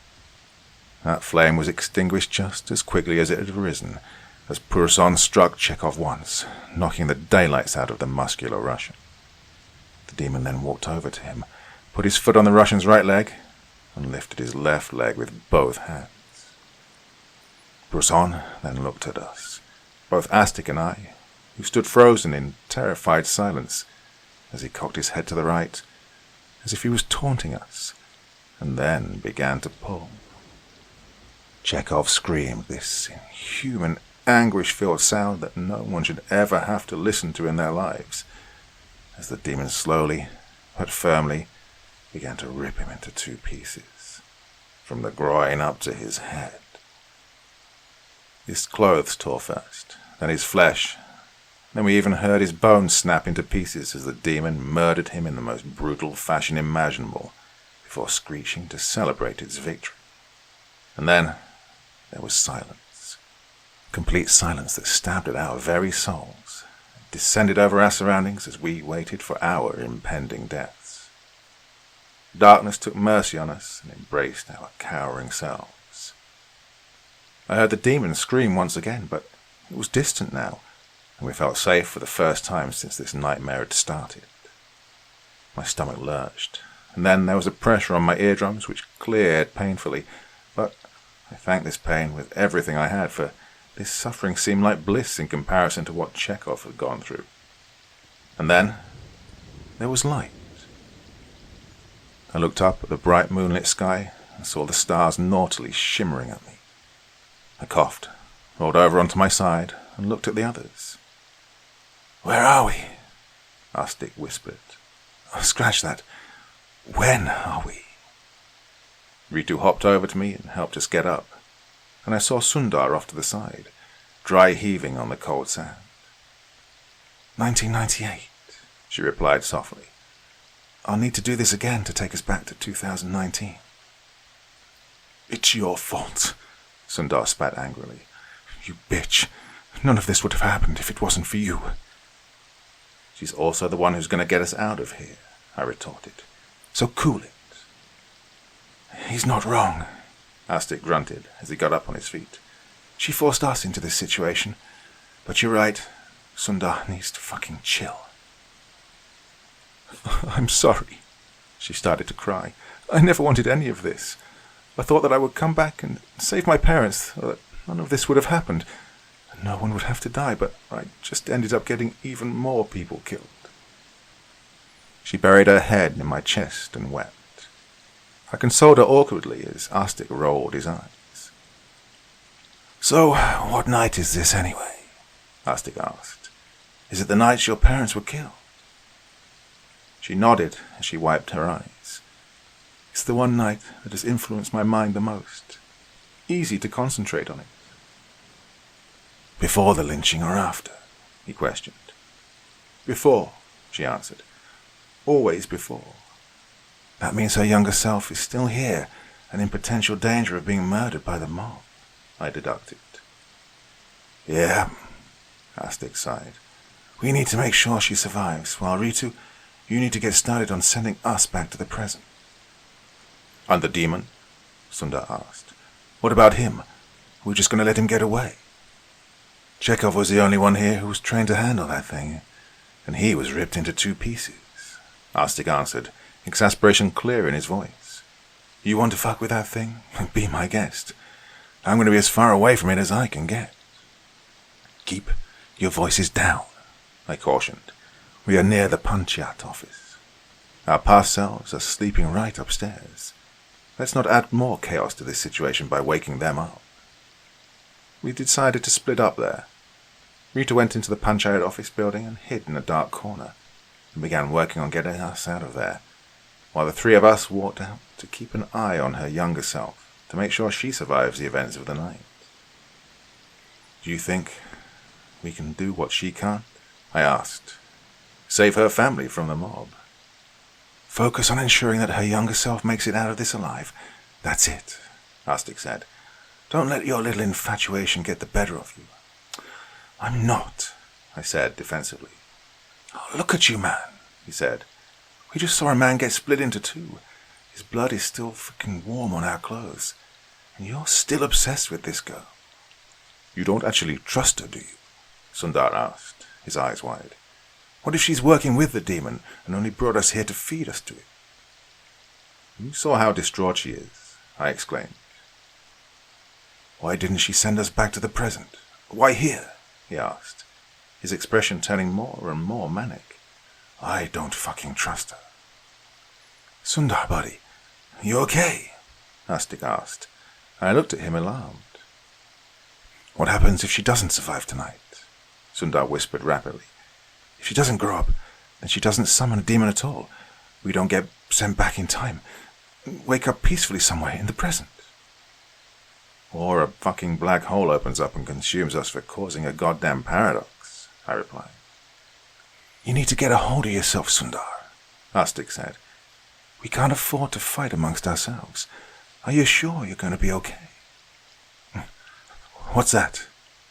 That flame was extinguished just as quickly as it had arisen, as Pourson struck Chekhov once, knocking the daylights out of the muscular Russian. The demon then walked over to him, put his foot on the Russian's right leg, and lifted his left leg with both hands. Pourson then looked at us, both Astik and I, who stood frozen in terrified silence, as he cocked his head to the right, as if he was taunting us, and then began to pull. Chekhov screamed this inhuman, anguish-filled sound that no one should ever have to listen to in their lives, as the demon slowly, but firmly, began to rip him into two pieces, from the groin up to his head. His clothes tore first, then his flesh, then we even heard his bones snap into pieces as the demon murdered him in the most brutal fashion imaginable, before screeching to celebrate its victory. And then there was silence. Complete silence that stabbed at our very souls, and descended over our surroundings as we waited for our impending deaths. Darkness took mercy on us and embraced our cowering selves. I heard the demon scream once again, but it was distant now, and we felt safe for the first time since this nightmare had started. My stomach lurched, and then there was a pressure on my eardrums which cleared painfully, but I thanked this pain with everything I had, for this suffering seemed like bliss in comparison to what Chekhov had gone through. And then there was light. I looked up at the bright moonlit sky and saw the stars naughtily shimmering at me. I coughed, rolled over onto my side, and looked at the others. "Where are we?" Astik whispered. "Oh, scratch that. When are we?" Ritu hopped over to me and helped us get up, and I saw Sundar off to the side, dry heaving on the cold sand. 1998, she replied softly. "I'll need to do this again to take us back to 2019. "It's your fault," Sundar spat angrily. "You bitch. None of this would have happened if it wasn't for you." "She's also the one who's going to get us out of here," I retorted. "So cool it." "He's not wrong," Astik grunted as he got up on his feet. "She forced us into this situation. But you're right. Sundar needs to fucking chill." "I'm sorry." She started to cry. "I never wanted any of this. I thought that I would come back and save my parents, or that none of this would have happened, and no one would have to die, but I just ended up getting even more people killed." She buried her head in my chest and wept. I consoled her awkwardly as Astik rolled his eyes. "So, what night is this anyway?" Astik asked. "Is it the night your parents were killed?" She nodded as she wiped her eyes. "It's the one night that has influenced my mind the most. Easy to concentrate on it." "Before the lynching or after?" he questioned. "Before," she answered. "Always before." "That means her younger self is still here and in potential danger of being murdered by the mob," I deducted. "Yeah," Astik sighed. "We need to make sure she survives, while Ritu, you need to get started on sending us back to the present." "And the demon?" Sundar asked. "What about him? We're just going to let him get away?" "Chekhov was the only one here who was trained to handle that thing, and he was ripped into two pieces," Astik answered, exasperation clear in his voice. "You want to fuck with that thing? Be my guest. I'm going to be as far away from it as I can get." "Keep your voices down," I cautioned. "We are near the Panchayat office. Our past selves are sleeping right upstairs. Let's not add more chaos to this situation by waking them up." We decided to split up there. Rita went into the Panchayat office building and hid in a dark corner, and began working on getting us out of there, while the three of us walked out to keep an eye on her younger self, to make sure she survives the events of the night. "Do you think we can do what she can't?" I asked. "Save her family from the mob?" "Focus on ensuring that her younger self makes it out of this alive. That's it," Astik said. "Don't let your little infatuation get the better of you." "I'm not," I said defensively. "Oh, look at you, man," he said. "We just saw a man get split into two. His blood is still freaking warm on our clothes. And you're still obsessed with this girl." "You don't actually trust her, do you?" Sundar asked, his eyes wide. "What if she's working with the demon and only brought us here to feed us to it?" "You saw how distraught she is," I exclaimed. "Why didn't she send us back to the present? Why here?" he asked, his expression turning more and more manic. "I don't fucking trust her." "Sundar, buddy, you okay?" Astik asked. I looked at him alarmed. "What happens if she doesn't survive tonight?" Sundar whispered rapidly. "If she doesn't grow up, then she doesn't summon a demon at all. We don't get sent back in time. Wake up peacefully somewhere in the present. Or a fucking black hole opens up and consumes us for causing a goddamn paradox," I replied. "You need to get a hold of yourself, Sundar," Astik said. "We can't afford to fight amongst ourselves. Are you sure you're going to be okay?" "What's that?"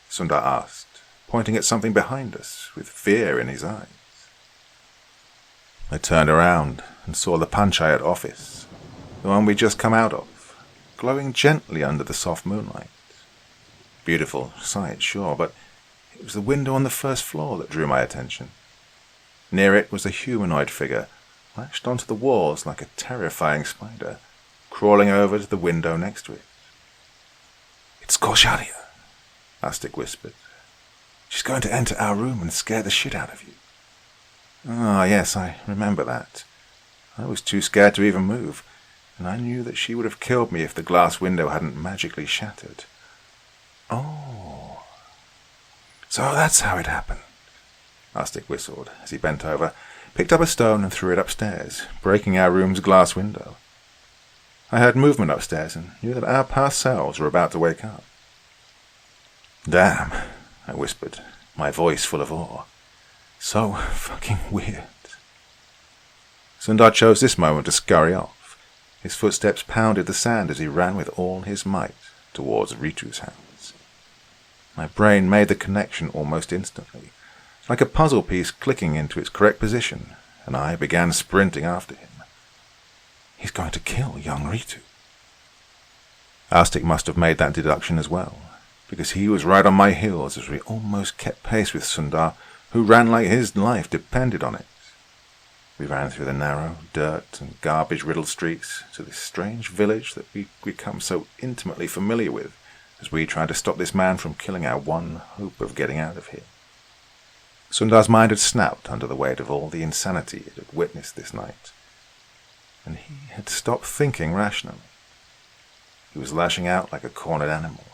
Sundar asked, pointing at something behind us with fear in his eyes. I turned around and saw the panchayat office, the one we'd just come out of, glowing gently under the soft moonlight. Beautiful sight, sure, but it was the window on the first floor that drew my attention. Near it was a humanoid figure, latched onto the walls like a terrifying spider, crawling over to the window next to it. "It's Kaushalya," Astik whispered. "She's going to enter our room and scare the shit out of you." "Ah, yes, I remember that. I was too scared to even move, and I knew that she would have killed me if the glass window hadn't magically shattered." "Oh, so that's how it happened," Astik whistled as he bent over, picked up a stone and threw it upstairs, breaking our room's glass window. I heard movement upstairs and knew that our past selves were about to wake up. "Damn," I whispered, my voice full of awe. "So fucking weird." Sundar chose this moment to scurry off. His footsteps pounded the sand as he ran with all his might towards Ritu's house. My brain made the connection almost instantly, like a puzzle piece clicking into its correct position, and I began sprinting after him. He's going to kill young Ritu. Astik must have made that deduction as well, because he was right on my heels as we almost kept pace with Sundar, who ran like his life depended on it. We ran through the narrow, dirt and garbage-riddled streets to this strange village that we'd become so intimately familiar with as we tried to stop this man from killing our one hope of getting out of here. Sundar's mind had snapped under the weight of all the insanity it had witnessed this night, and he had stopped thinking rationally. He was lashing out like a cornered animal,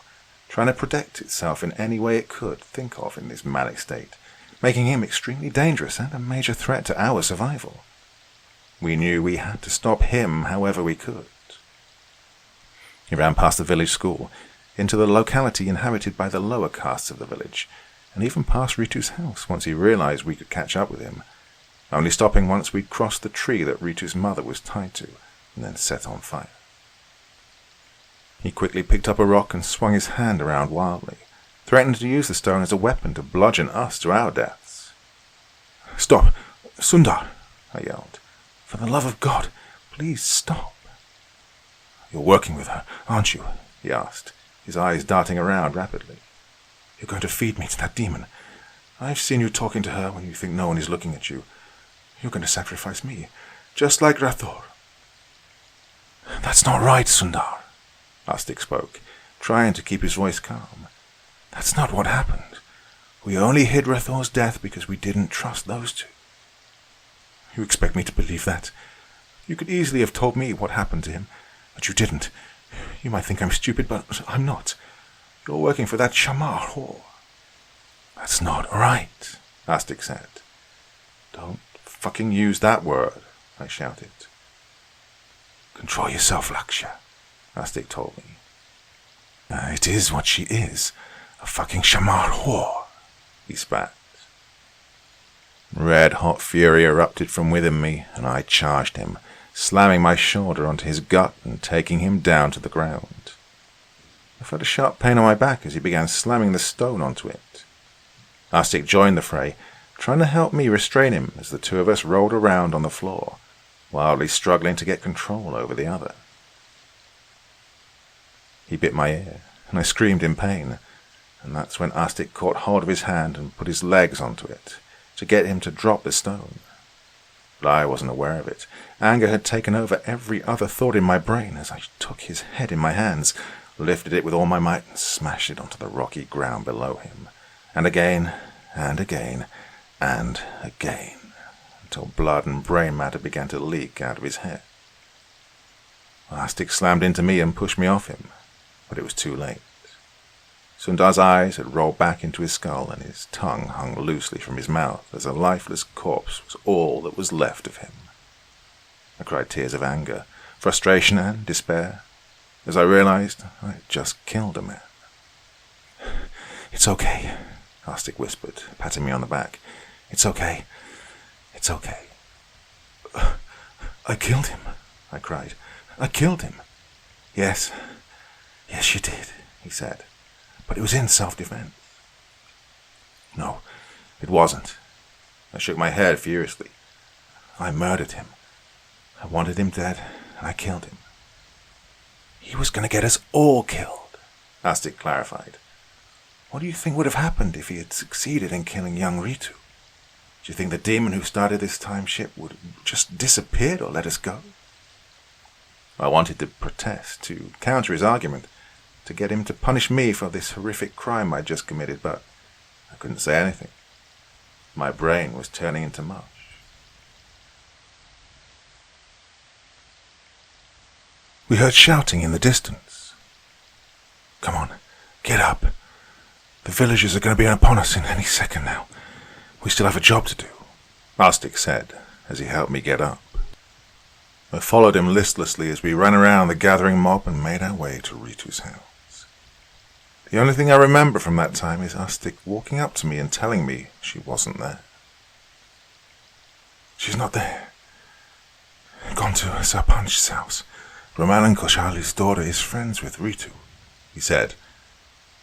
trying to protect itself in any way it could think of in this manic state, making him extremely dangerous and a major threat to our survival. We knew we had to stop him however we could. He ran past the village school, into the locality inhabited by the lower castes of the village, and even past Ritu's house once he realized we could catch up with him, only stopping once we'd crossed the tree that Ritu's mother was tied to, and then set on fire. He quickly picked up a rock and swung his hand around wildly, threatening to use the stone as a weapon to bludgeon us to our deaths. "Stop! Sundar!" I yelled. "For the love of God, please stop!" "You're working with her, aren't you?" he asked, his eyes darting around rapidly. "You're going to feed me to that demon. I've seen you talking to her when you think no one is looking at you. You're going to sacrifice me, just like Rathor." "That's not right, Sundar," Astik spoke, trying to keep his voice calm. "That's not what happened. We only hid Rathor's death because we didn't trust those two." "You expect me to believe that? You could easily have told me what happened to him, but you didn't. You might think I'm stupid, but I'm not. You're working for that Shamar whore." "That's not right," Astik said. "Don't fucking use that word," I shouted. "Control yourself, Lakshya," Astik told me. "It is what she is, a fucking Shamar whore," he spat. Red-hot fury erupted from within me, and I charged him, slamming my shoulder onto his gut and taking him down to the ground. I felt a sharp pain on my back as he began slamming the stone onto it. Arstic joined the fray, trying to help me restrain him as the two of us rolled around on the floor, wildly struggling to get control over the other. He bit my ear, and I screamed in pain, and that's when Arstic caught hold of his hand and put his legs onto it, to get him to drop the stone. But I wasn't aware of it. Anger had taken over every other thought in my brain as I took his head in my hands, lifted it with all my might, and smashed it onto the rocky ground below him. And again, and again, and again, until blood and brain matter began to leak out of his head. Arstic slammed into me and pushed me off him, but it was too late. Sundar's eyes had rolled back into his skull, and his tongue hung loosely from his mouth as a lifeless corpse was all that was left of him. I cried tears of anger, frustration, and despair, as I realized I had just killed a man. "It's okay," Arstic whispered, patting me on the back. "It's okay. It's okay." "I killed him," I cried. "I killed him." Yes, you did," he said. "But it was in self-defense." "No, it wasn't." I shook my head furiously. "I murdered him. I wanted him dead, and I killed him." "He was going to get us all killed," Arstic clarified. "What do you think would have happened if he had succeeded in killing young Ritu? Do you think the demon who started this time ship would have just disappeared or let us go?" I wanted to protest, to counter his argument, to get him to punish me for this horrific crime I'd just committed, but I couldn't say anything. My brain was turning into mush. We heard shouting in the distance. "Come on, get up. The villagers are going to be upon us in any second now. We still have a job to do," Arstic said as he helped me get up. I followed him listlessly as we ran around the gathering mob and made our way to Ritu's house. The only thing I remember from that time is Arstic walking up to me and telling me she wasn't there. "She's not there. Gone to Sarpanch's house. Raman and Koshali's daughter is friends with Ritu," he said.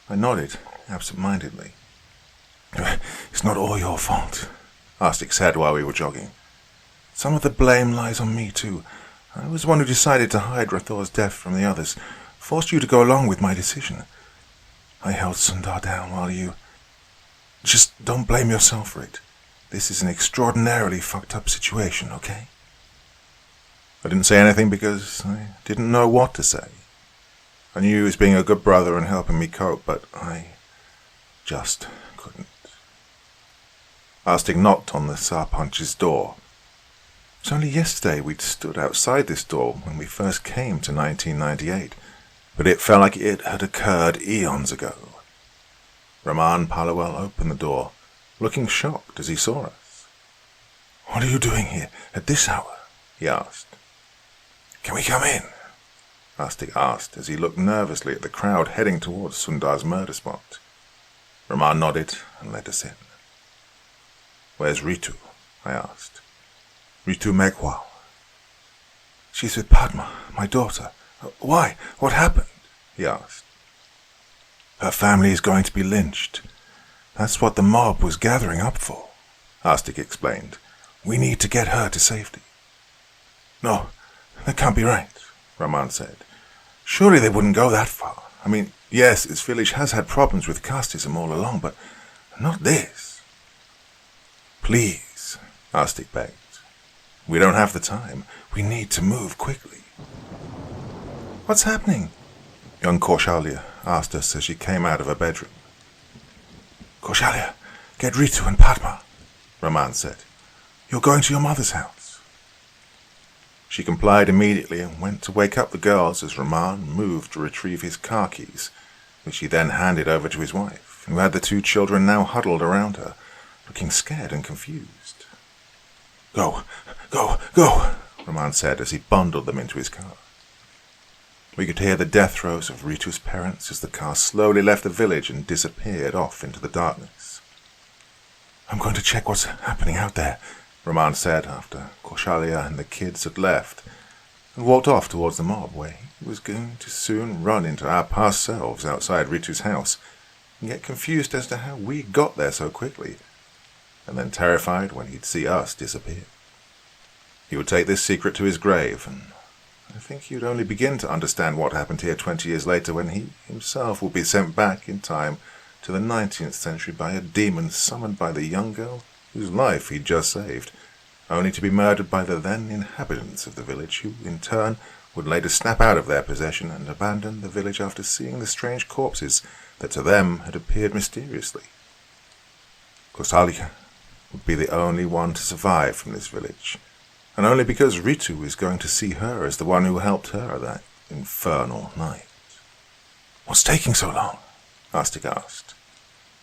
I nodded absent-mindedly. "It's not all your fault," Arstic said while we were jogging. "Some of the blame lies on me too. I was the one who decided to hide Rathor's death from the others, forced you to go along with my decision. I held Sundar down while you... Just don't blame yourself for it. This is an extraordinarily fucked up situation, okay?" I didn't say anything because I didn't know what to say. I knew he was being a good brother and helping me cope, but I just couldn't. Arstic knocked on the Sarpanch's door. It was only yesterday we'd stood outside this door when we first came to 1998, but it felt like it had occurred eons ago. Raman Palawal opened the door, looking shocked as he saw us. "What are you doing here at this hour?" he asked. "Can we come in?" Arstic asked as he looked nervously at the crowd heading towards Sundar's murder spot. Raman nodded and let us in. "Where's Ritu?" I asked. "Ritu Megwal." "She's with Padma, my daughter. Why? What happened?" he asked. "Her family is going to be lynched. That's what the mob was gathering up for," Arstic explained. "We need to get her to safety." "No, that can't be right," Raman said. "Surely they wouldn't go that far. I mean, yes, this village has had problems with casteism all along, but not this." "Please," Arstic begged. "We don't have the time. We need to move quickly." "What's happening?" young Kaushalya asked us as she came out of her bedroom. "Kaushalya, get Ritu and Padma," Raman said. "You're going to your mother's house." She complied immediately and went to wake up the girls as Raman moved to retrieve his car keys, which he then handed over to his wife, who had the two children now huddled around her, looking scared and confused. Go, Raman said as he bundled them into his car. We could hear the death throes of Ritu's parents as the car slowly left the village and disappeared off into the darkness. "I'm going to check what's happening out there," Raman said after Kaushalya and the kids had left, and walked off towards the mob where he was going to soon run into our past selves outside Ritu's house, and get confused as to how we got there so quickly, and then terrified when he'd see us disappear. He would take this secret to his grave, and I think he would only begin to understand what happened here 20 years later when he himself would be sent back in time to the 19th century by a demon summoned by the young girl whose life he'd just saved, only to be murdered by the then inhabitants of the village, who in turn would later snap out of their possession and abandon the village after seeing the strange corpses that to them had appeared mysteriously. Kosalia would be the only one to survive from this village, and only because Ritu is going to see her as the one who helped her that infernal night. "What's taking so long?" Astik asked.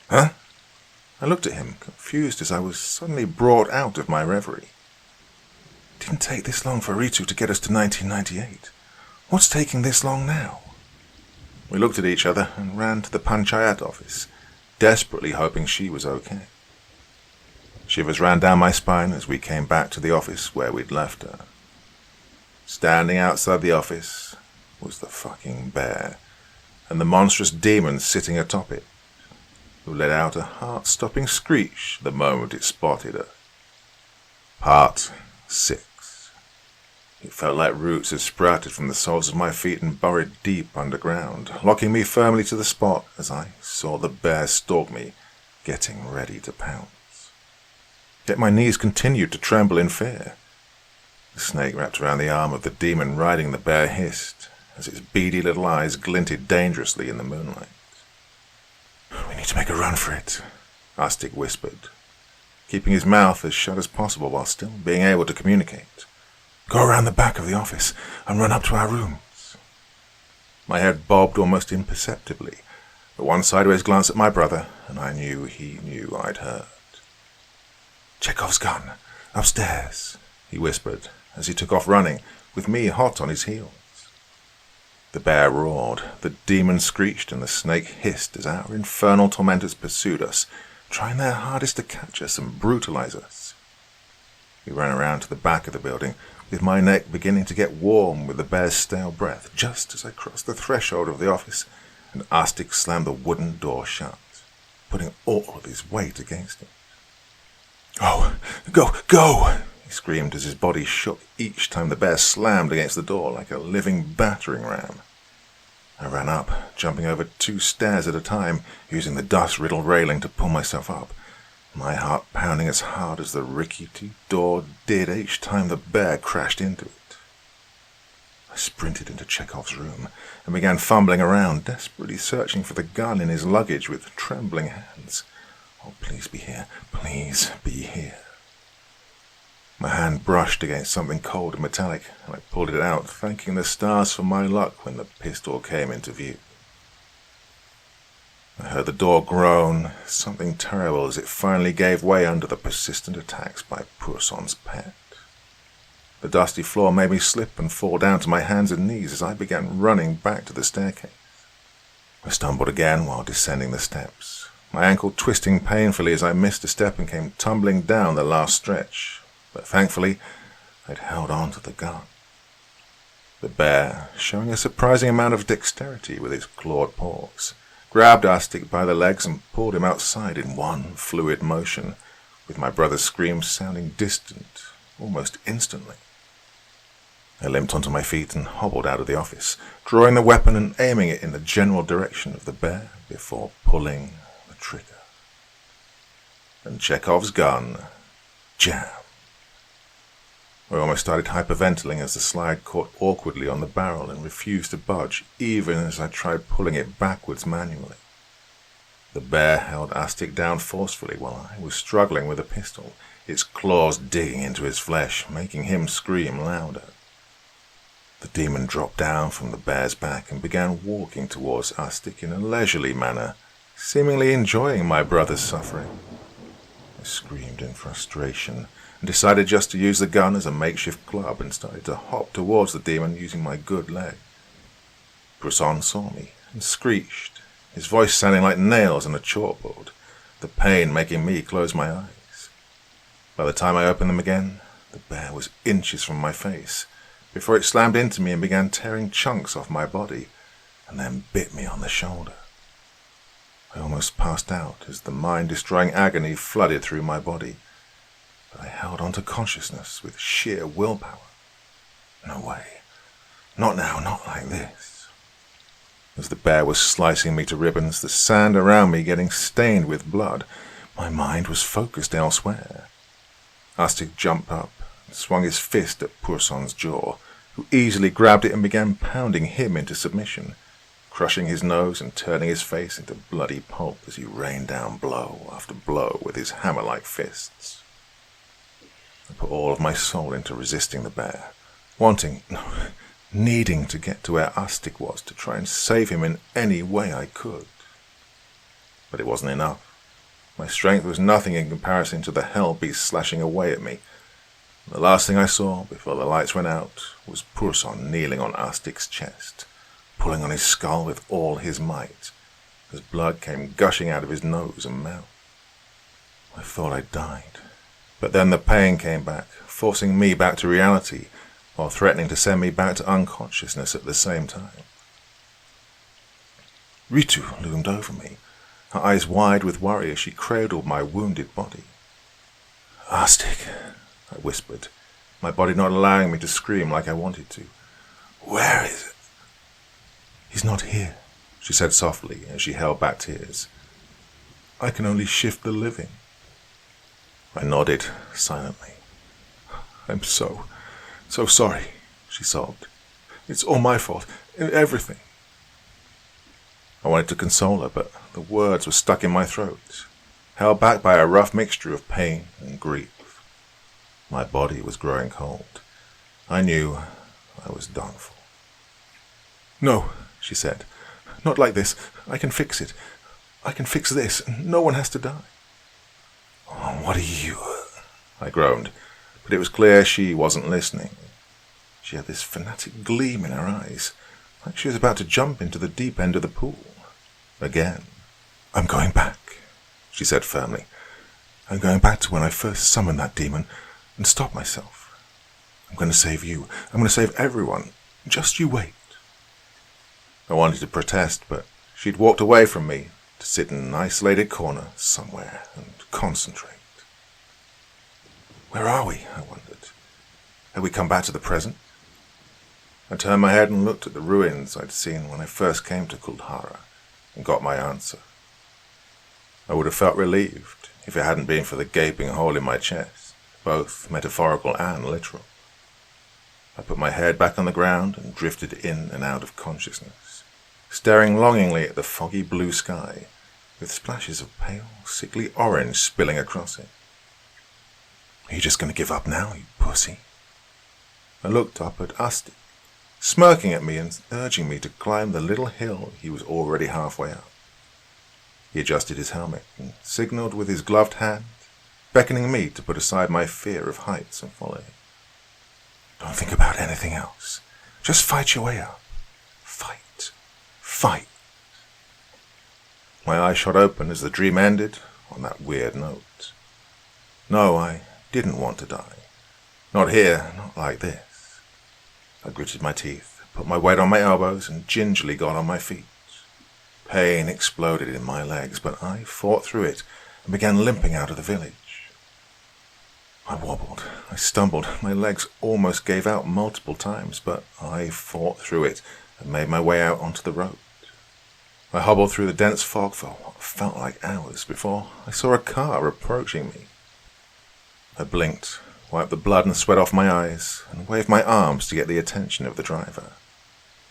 "Huh?" I looked at him, confused as I was suddenly brought out of my reverie. It didn't take this long for Ritu to get us to 1998. What's taking this long now? We looked at each other and ran to the Panchayat office, desperately hoping she was okay. Shivers ran down my spine as we came back to the office where we'd left her. Standing outside the office was the fucking bear, and the monstrous demon sitting atop it, who let out a heart-stopping screech the moment it spotted her. Part 6. It felt like roots had sprouted from the soles of my feet and burrowed deep underground, locking me firmly to the spot as I saw the bear stalk me, getting ready to pounce. Yet my knees continued to tremble in fear. The snake wrapped around the arm of the demon riding the bear hissed, as its beady little eyes glinted dangerously in the moonlight. "We need to make a run for it," Astik whispered, keeping his mouth as shut as possible while still being able to communicate. "Go around the back of the office and run up to our rooms." My head bobbed almost imperceptibly, but one sideways glance at my brother, and I knew he knew I'd heard. "Chekhov's gun, upstairs," he whispered as he took off running, with me hot on his heels. The bear roared, the demon screeched, and the snake hissed as our infernal tormentors pursued us, trying their hardest to catch us and brutalize us. We ran around to the back of the building, with my neck beginning to get warm with the bear's stale breath, just as I crossed the threshold of the office and Astik slammed the wooden door shut, putting all of his weight against it. "Oh, go!" he screamed as his body shook each time the bear slammed against the door like a living battering ram. I ran up, jumping over 2 stairs at a time, using the dust-riddled railing to pull myself up, my heart pounding as hard as the rickety door did each time the bear crashed into it. I sprinted into Chekhov's room and began fumbling around, desperately searching for the gun in his luggage with trembling hands. "Oh, please be here. Please be here." My hand brushed against something cold and metallic, and I pulled it out, thanking the stars for my luck when the pistol came into view. I heard the door groan, something terrible as it finally gave way under the persistent attacks by Purson's pet. The dusty floor made me slip and fall down to my hands and knees as I began running back to the staircase. I stumbled again while descending the steps, my ankle twisting painfully as I missed a step and came tumbling down the last stretch, but thankfully I'd held on to the gun. The bear, showing a surprising amount of dexterity with its clawed paws, grabbed Astik by the legs and pulled him outside in one fluid motion, with my brother's screams sounding distant almost instantly. I limped onto my feet and hobbled out of the office, drawing the weapon and aiming it in the general direction of the bear before pulling the trigger. And Chekhov's gun, jam. I almost started hyperventilating as the slide caught awkwardly on the barrel and refused to budge, even as I tried pulling it backwards manually. The bear held Astik down forcefully while I was struggling with the pistol, its claws digging into his flesh, making him scream louder. The demon dropped down from the bear's back and began walking towards Astik in a leisurely manner, seemingly enjoying my brother's suffering. I screamed in frustration and decided just to use the gun as a makeshift club and started to hop towards the demon using my good leg. Poussin saw me and screeched, his voice sounding like nails on a chalkboard, the pain making me close my eyes. By the time I opened them again, the bear was inches from my face, before it slammed into me and began tearing chunks off my body, and then bit me on the shoulder. I almost passed out as the mind-destroying agony flooded through my body, but I held on to consciousness with sheer willpower. No way. Not now, not like this. As the bear was slicing me to ribbons, the sand around me getting stained with blood, my mind was focused elsewhere. Astig jumped up and swung his fist at Purson's jaw, who easily grabbed it and began pounding him into submission, crushing his nose and turning his face into bloody pulp as he rained down blow after blow with his hammer-like fists. I put all of my soul into resisting the bear, needing to get to where Astig was to try and save him in any way I could. But it wasn't enough. My strength was nothing in comparison to the hell beast slashing away at me. The last thing I saw before the lights went out was Purson kneeling on Astig's chest, pulling on his skull with all his might, as blood came gushing out of his nose and mouth. I thought I'd died, but then the pain came back, forcing me back to reality, while threatening to send me back to unconsciousness at the same time. Ritu loomed over me, her eyes wide with worry as she cradled my wounded body. "Astig," I whispered, my body not allowing me to scream like I wanted to. "Where is it?" "He's not here," she said softly as she held back tears. "I can only shift the living." I nodded silently. "I'm so sorry," she sobbed. "It's all my fault, everything." I wanted to console her, but the words were stuck in my throat, held back by a rough mixture of pain and grief. My body was growing cold. I knew I was done for. "No," she said. "Not like this. I can fix it. I can fix this. No one has to die." "Oh, what are you?" I groaned, but it was clear she wasn't listening. She had this fanatic gleam in her eyes, like she was about to jump into the deep end of the pool. Again. "I'm going back," she said firmly. "I'm going back to when I first summoned that demon and stopped myself. I'm going to save you. I'm going to save everyone. Just you wait." I wanted to protest, but she'd walked away from me to sit in an isolated corner somewhere and concentrate. Where are we? I wondered. Had we come back to the present? I turned my head and looked at the ruins I'd seen when I first came to Kuldhara and got my answer. I would have felt relieved if it hadn't been for the gaping hole in my chest, both metaphorical and literal. I put my head back on the ground and drifted in and out of consciousness, staring longingly at the foggy blue sky with splashes of pale, sickly orange spilling across it. "Are you just going to give up now, you pussy?" I looked up at Astig, smirking at me and urging me to climb the little hill he was already halfway up. He adjusted his helmet and signaled with his gloved hand, beckoning me to put aside my fear of heights and follow him. "Don't think about anything else. Just fight your way up. Fight. Fight." My eyes shot open as the dream ended on that weird note. No, I didn't want to die. Not here, not like this. I gritted my teeth, put my weight on my elbows, and gingerly got on my feet. Pain exploded in my legs, but I fought through it and began limping out of the village. I wobbled, I stumbled, my legs almost gave out multiple times, but I fought through it and made my way out onto the road. I hobbled through the dense fog for what felt like hours before I saw a car approaching me. I blinked, wiped the blood and sweat off my eyes, and waved my arms to get the attention of the driver.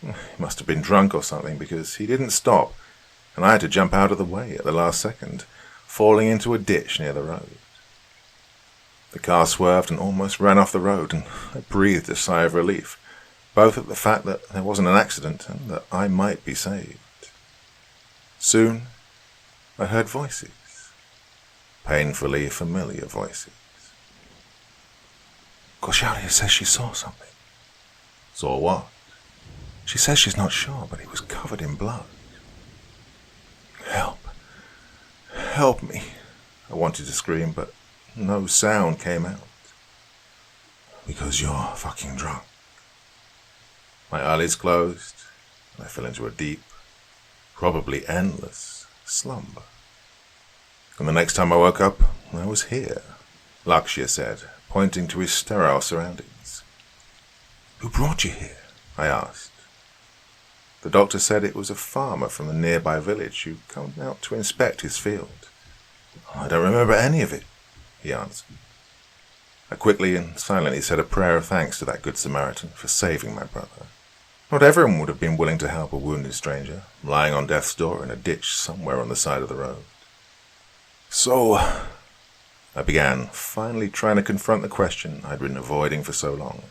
He must have been drunk or something, because he didn't stop, and I had to jump out of the way at the last second, falling into a ditch near the road. The car swerved and almost ran off the road, and I breathed a sigh of relief, both at the fact that there wasn't an accident and that I might be saved. Soon, I heard voices, painfully familiar voices. "Kosharia says she saw something." "Saw what?" "She says she's not sure, but it was covered in blood." "Help. Help me." I wanted to scream, but no sound came out. "Because you're fucking drunk." My eyelids closed, and I fell into a deep, probably endless, slumber. And the next time I woke up, I was here, Lakshya said, pointing to his sterile surroundings. Who brought you here? I asked. The doctor said it was a farmer from a nearby village who'd come out to inspect his field. I don't remember any of it, he answered. I quickly and silently said a prayer of thanks to that good Samaritan for saving my brother. Not everyone would have been willing to help a wounded stranger, lying on death's door in a ditch somewhere on the side of the road. So, I began, finally trying to confront the question I'd been avoiding for so long.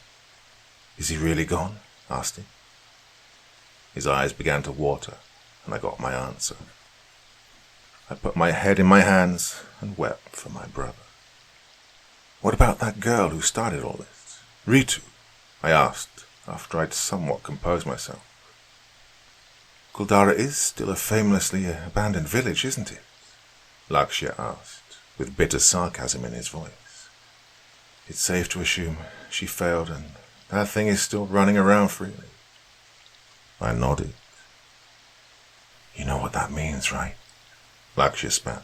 Is he really gone? Asked he. His eyes began to water, and I got my answer. I put my head in my hands and wept for my brother. What about that girl who started all this? Ritu? I asked, after I'd somewhat composed myself. Kuldara is still a famously abandoned village, isn't it? Lakshya asked, with bitter sarcasm in his voice. It's safe to assume she failed and that thing is still running around freely. I nodded. You know what that means, right? Lakshya spat.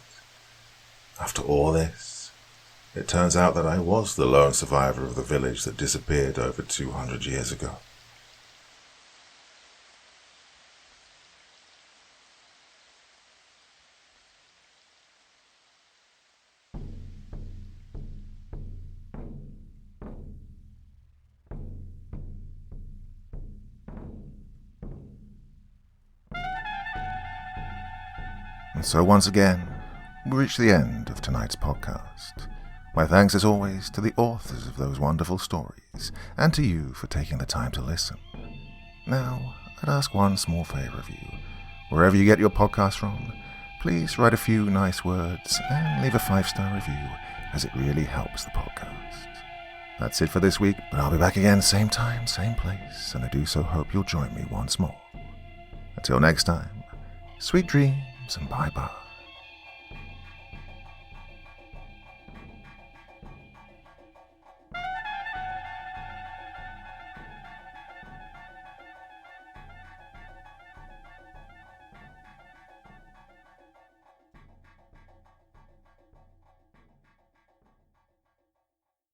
After all this, it turns out that I was the lone survivor of the village that disappeared over 200 years ago. And so once again, we reach the end of tonight's podcast. My thanks as always to the authors of those wonderful stories, and to you for taking the time to listen. Now, I'd ask one small favor of you. Wherever you get your podcast from, please write a few nice words and leave a 5-star review, as it really helps the podcast. That's it for this week, but I'll be back again same time, same place, and I do so hope you'll join me once more. Until next time, sweet dreams and bye-bye.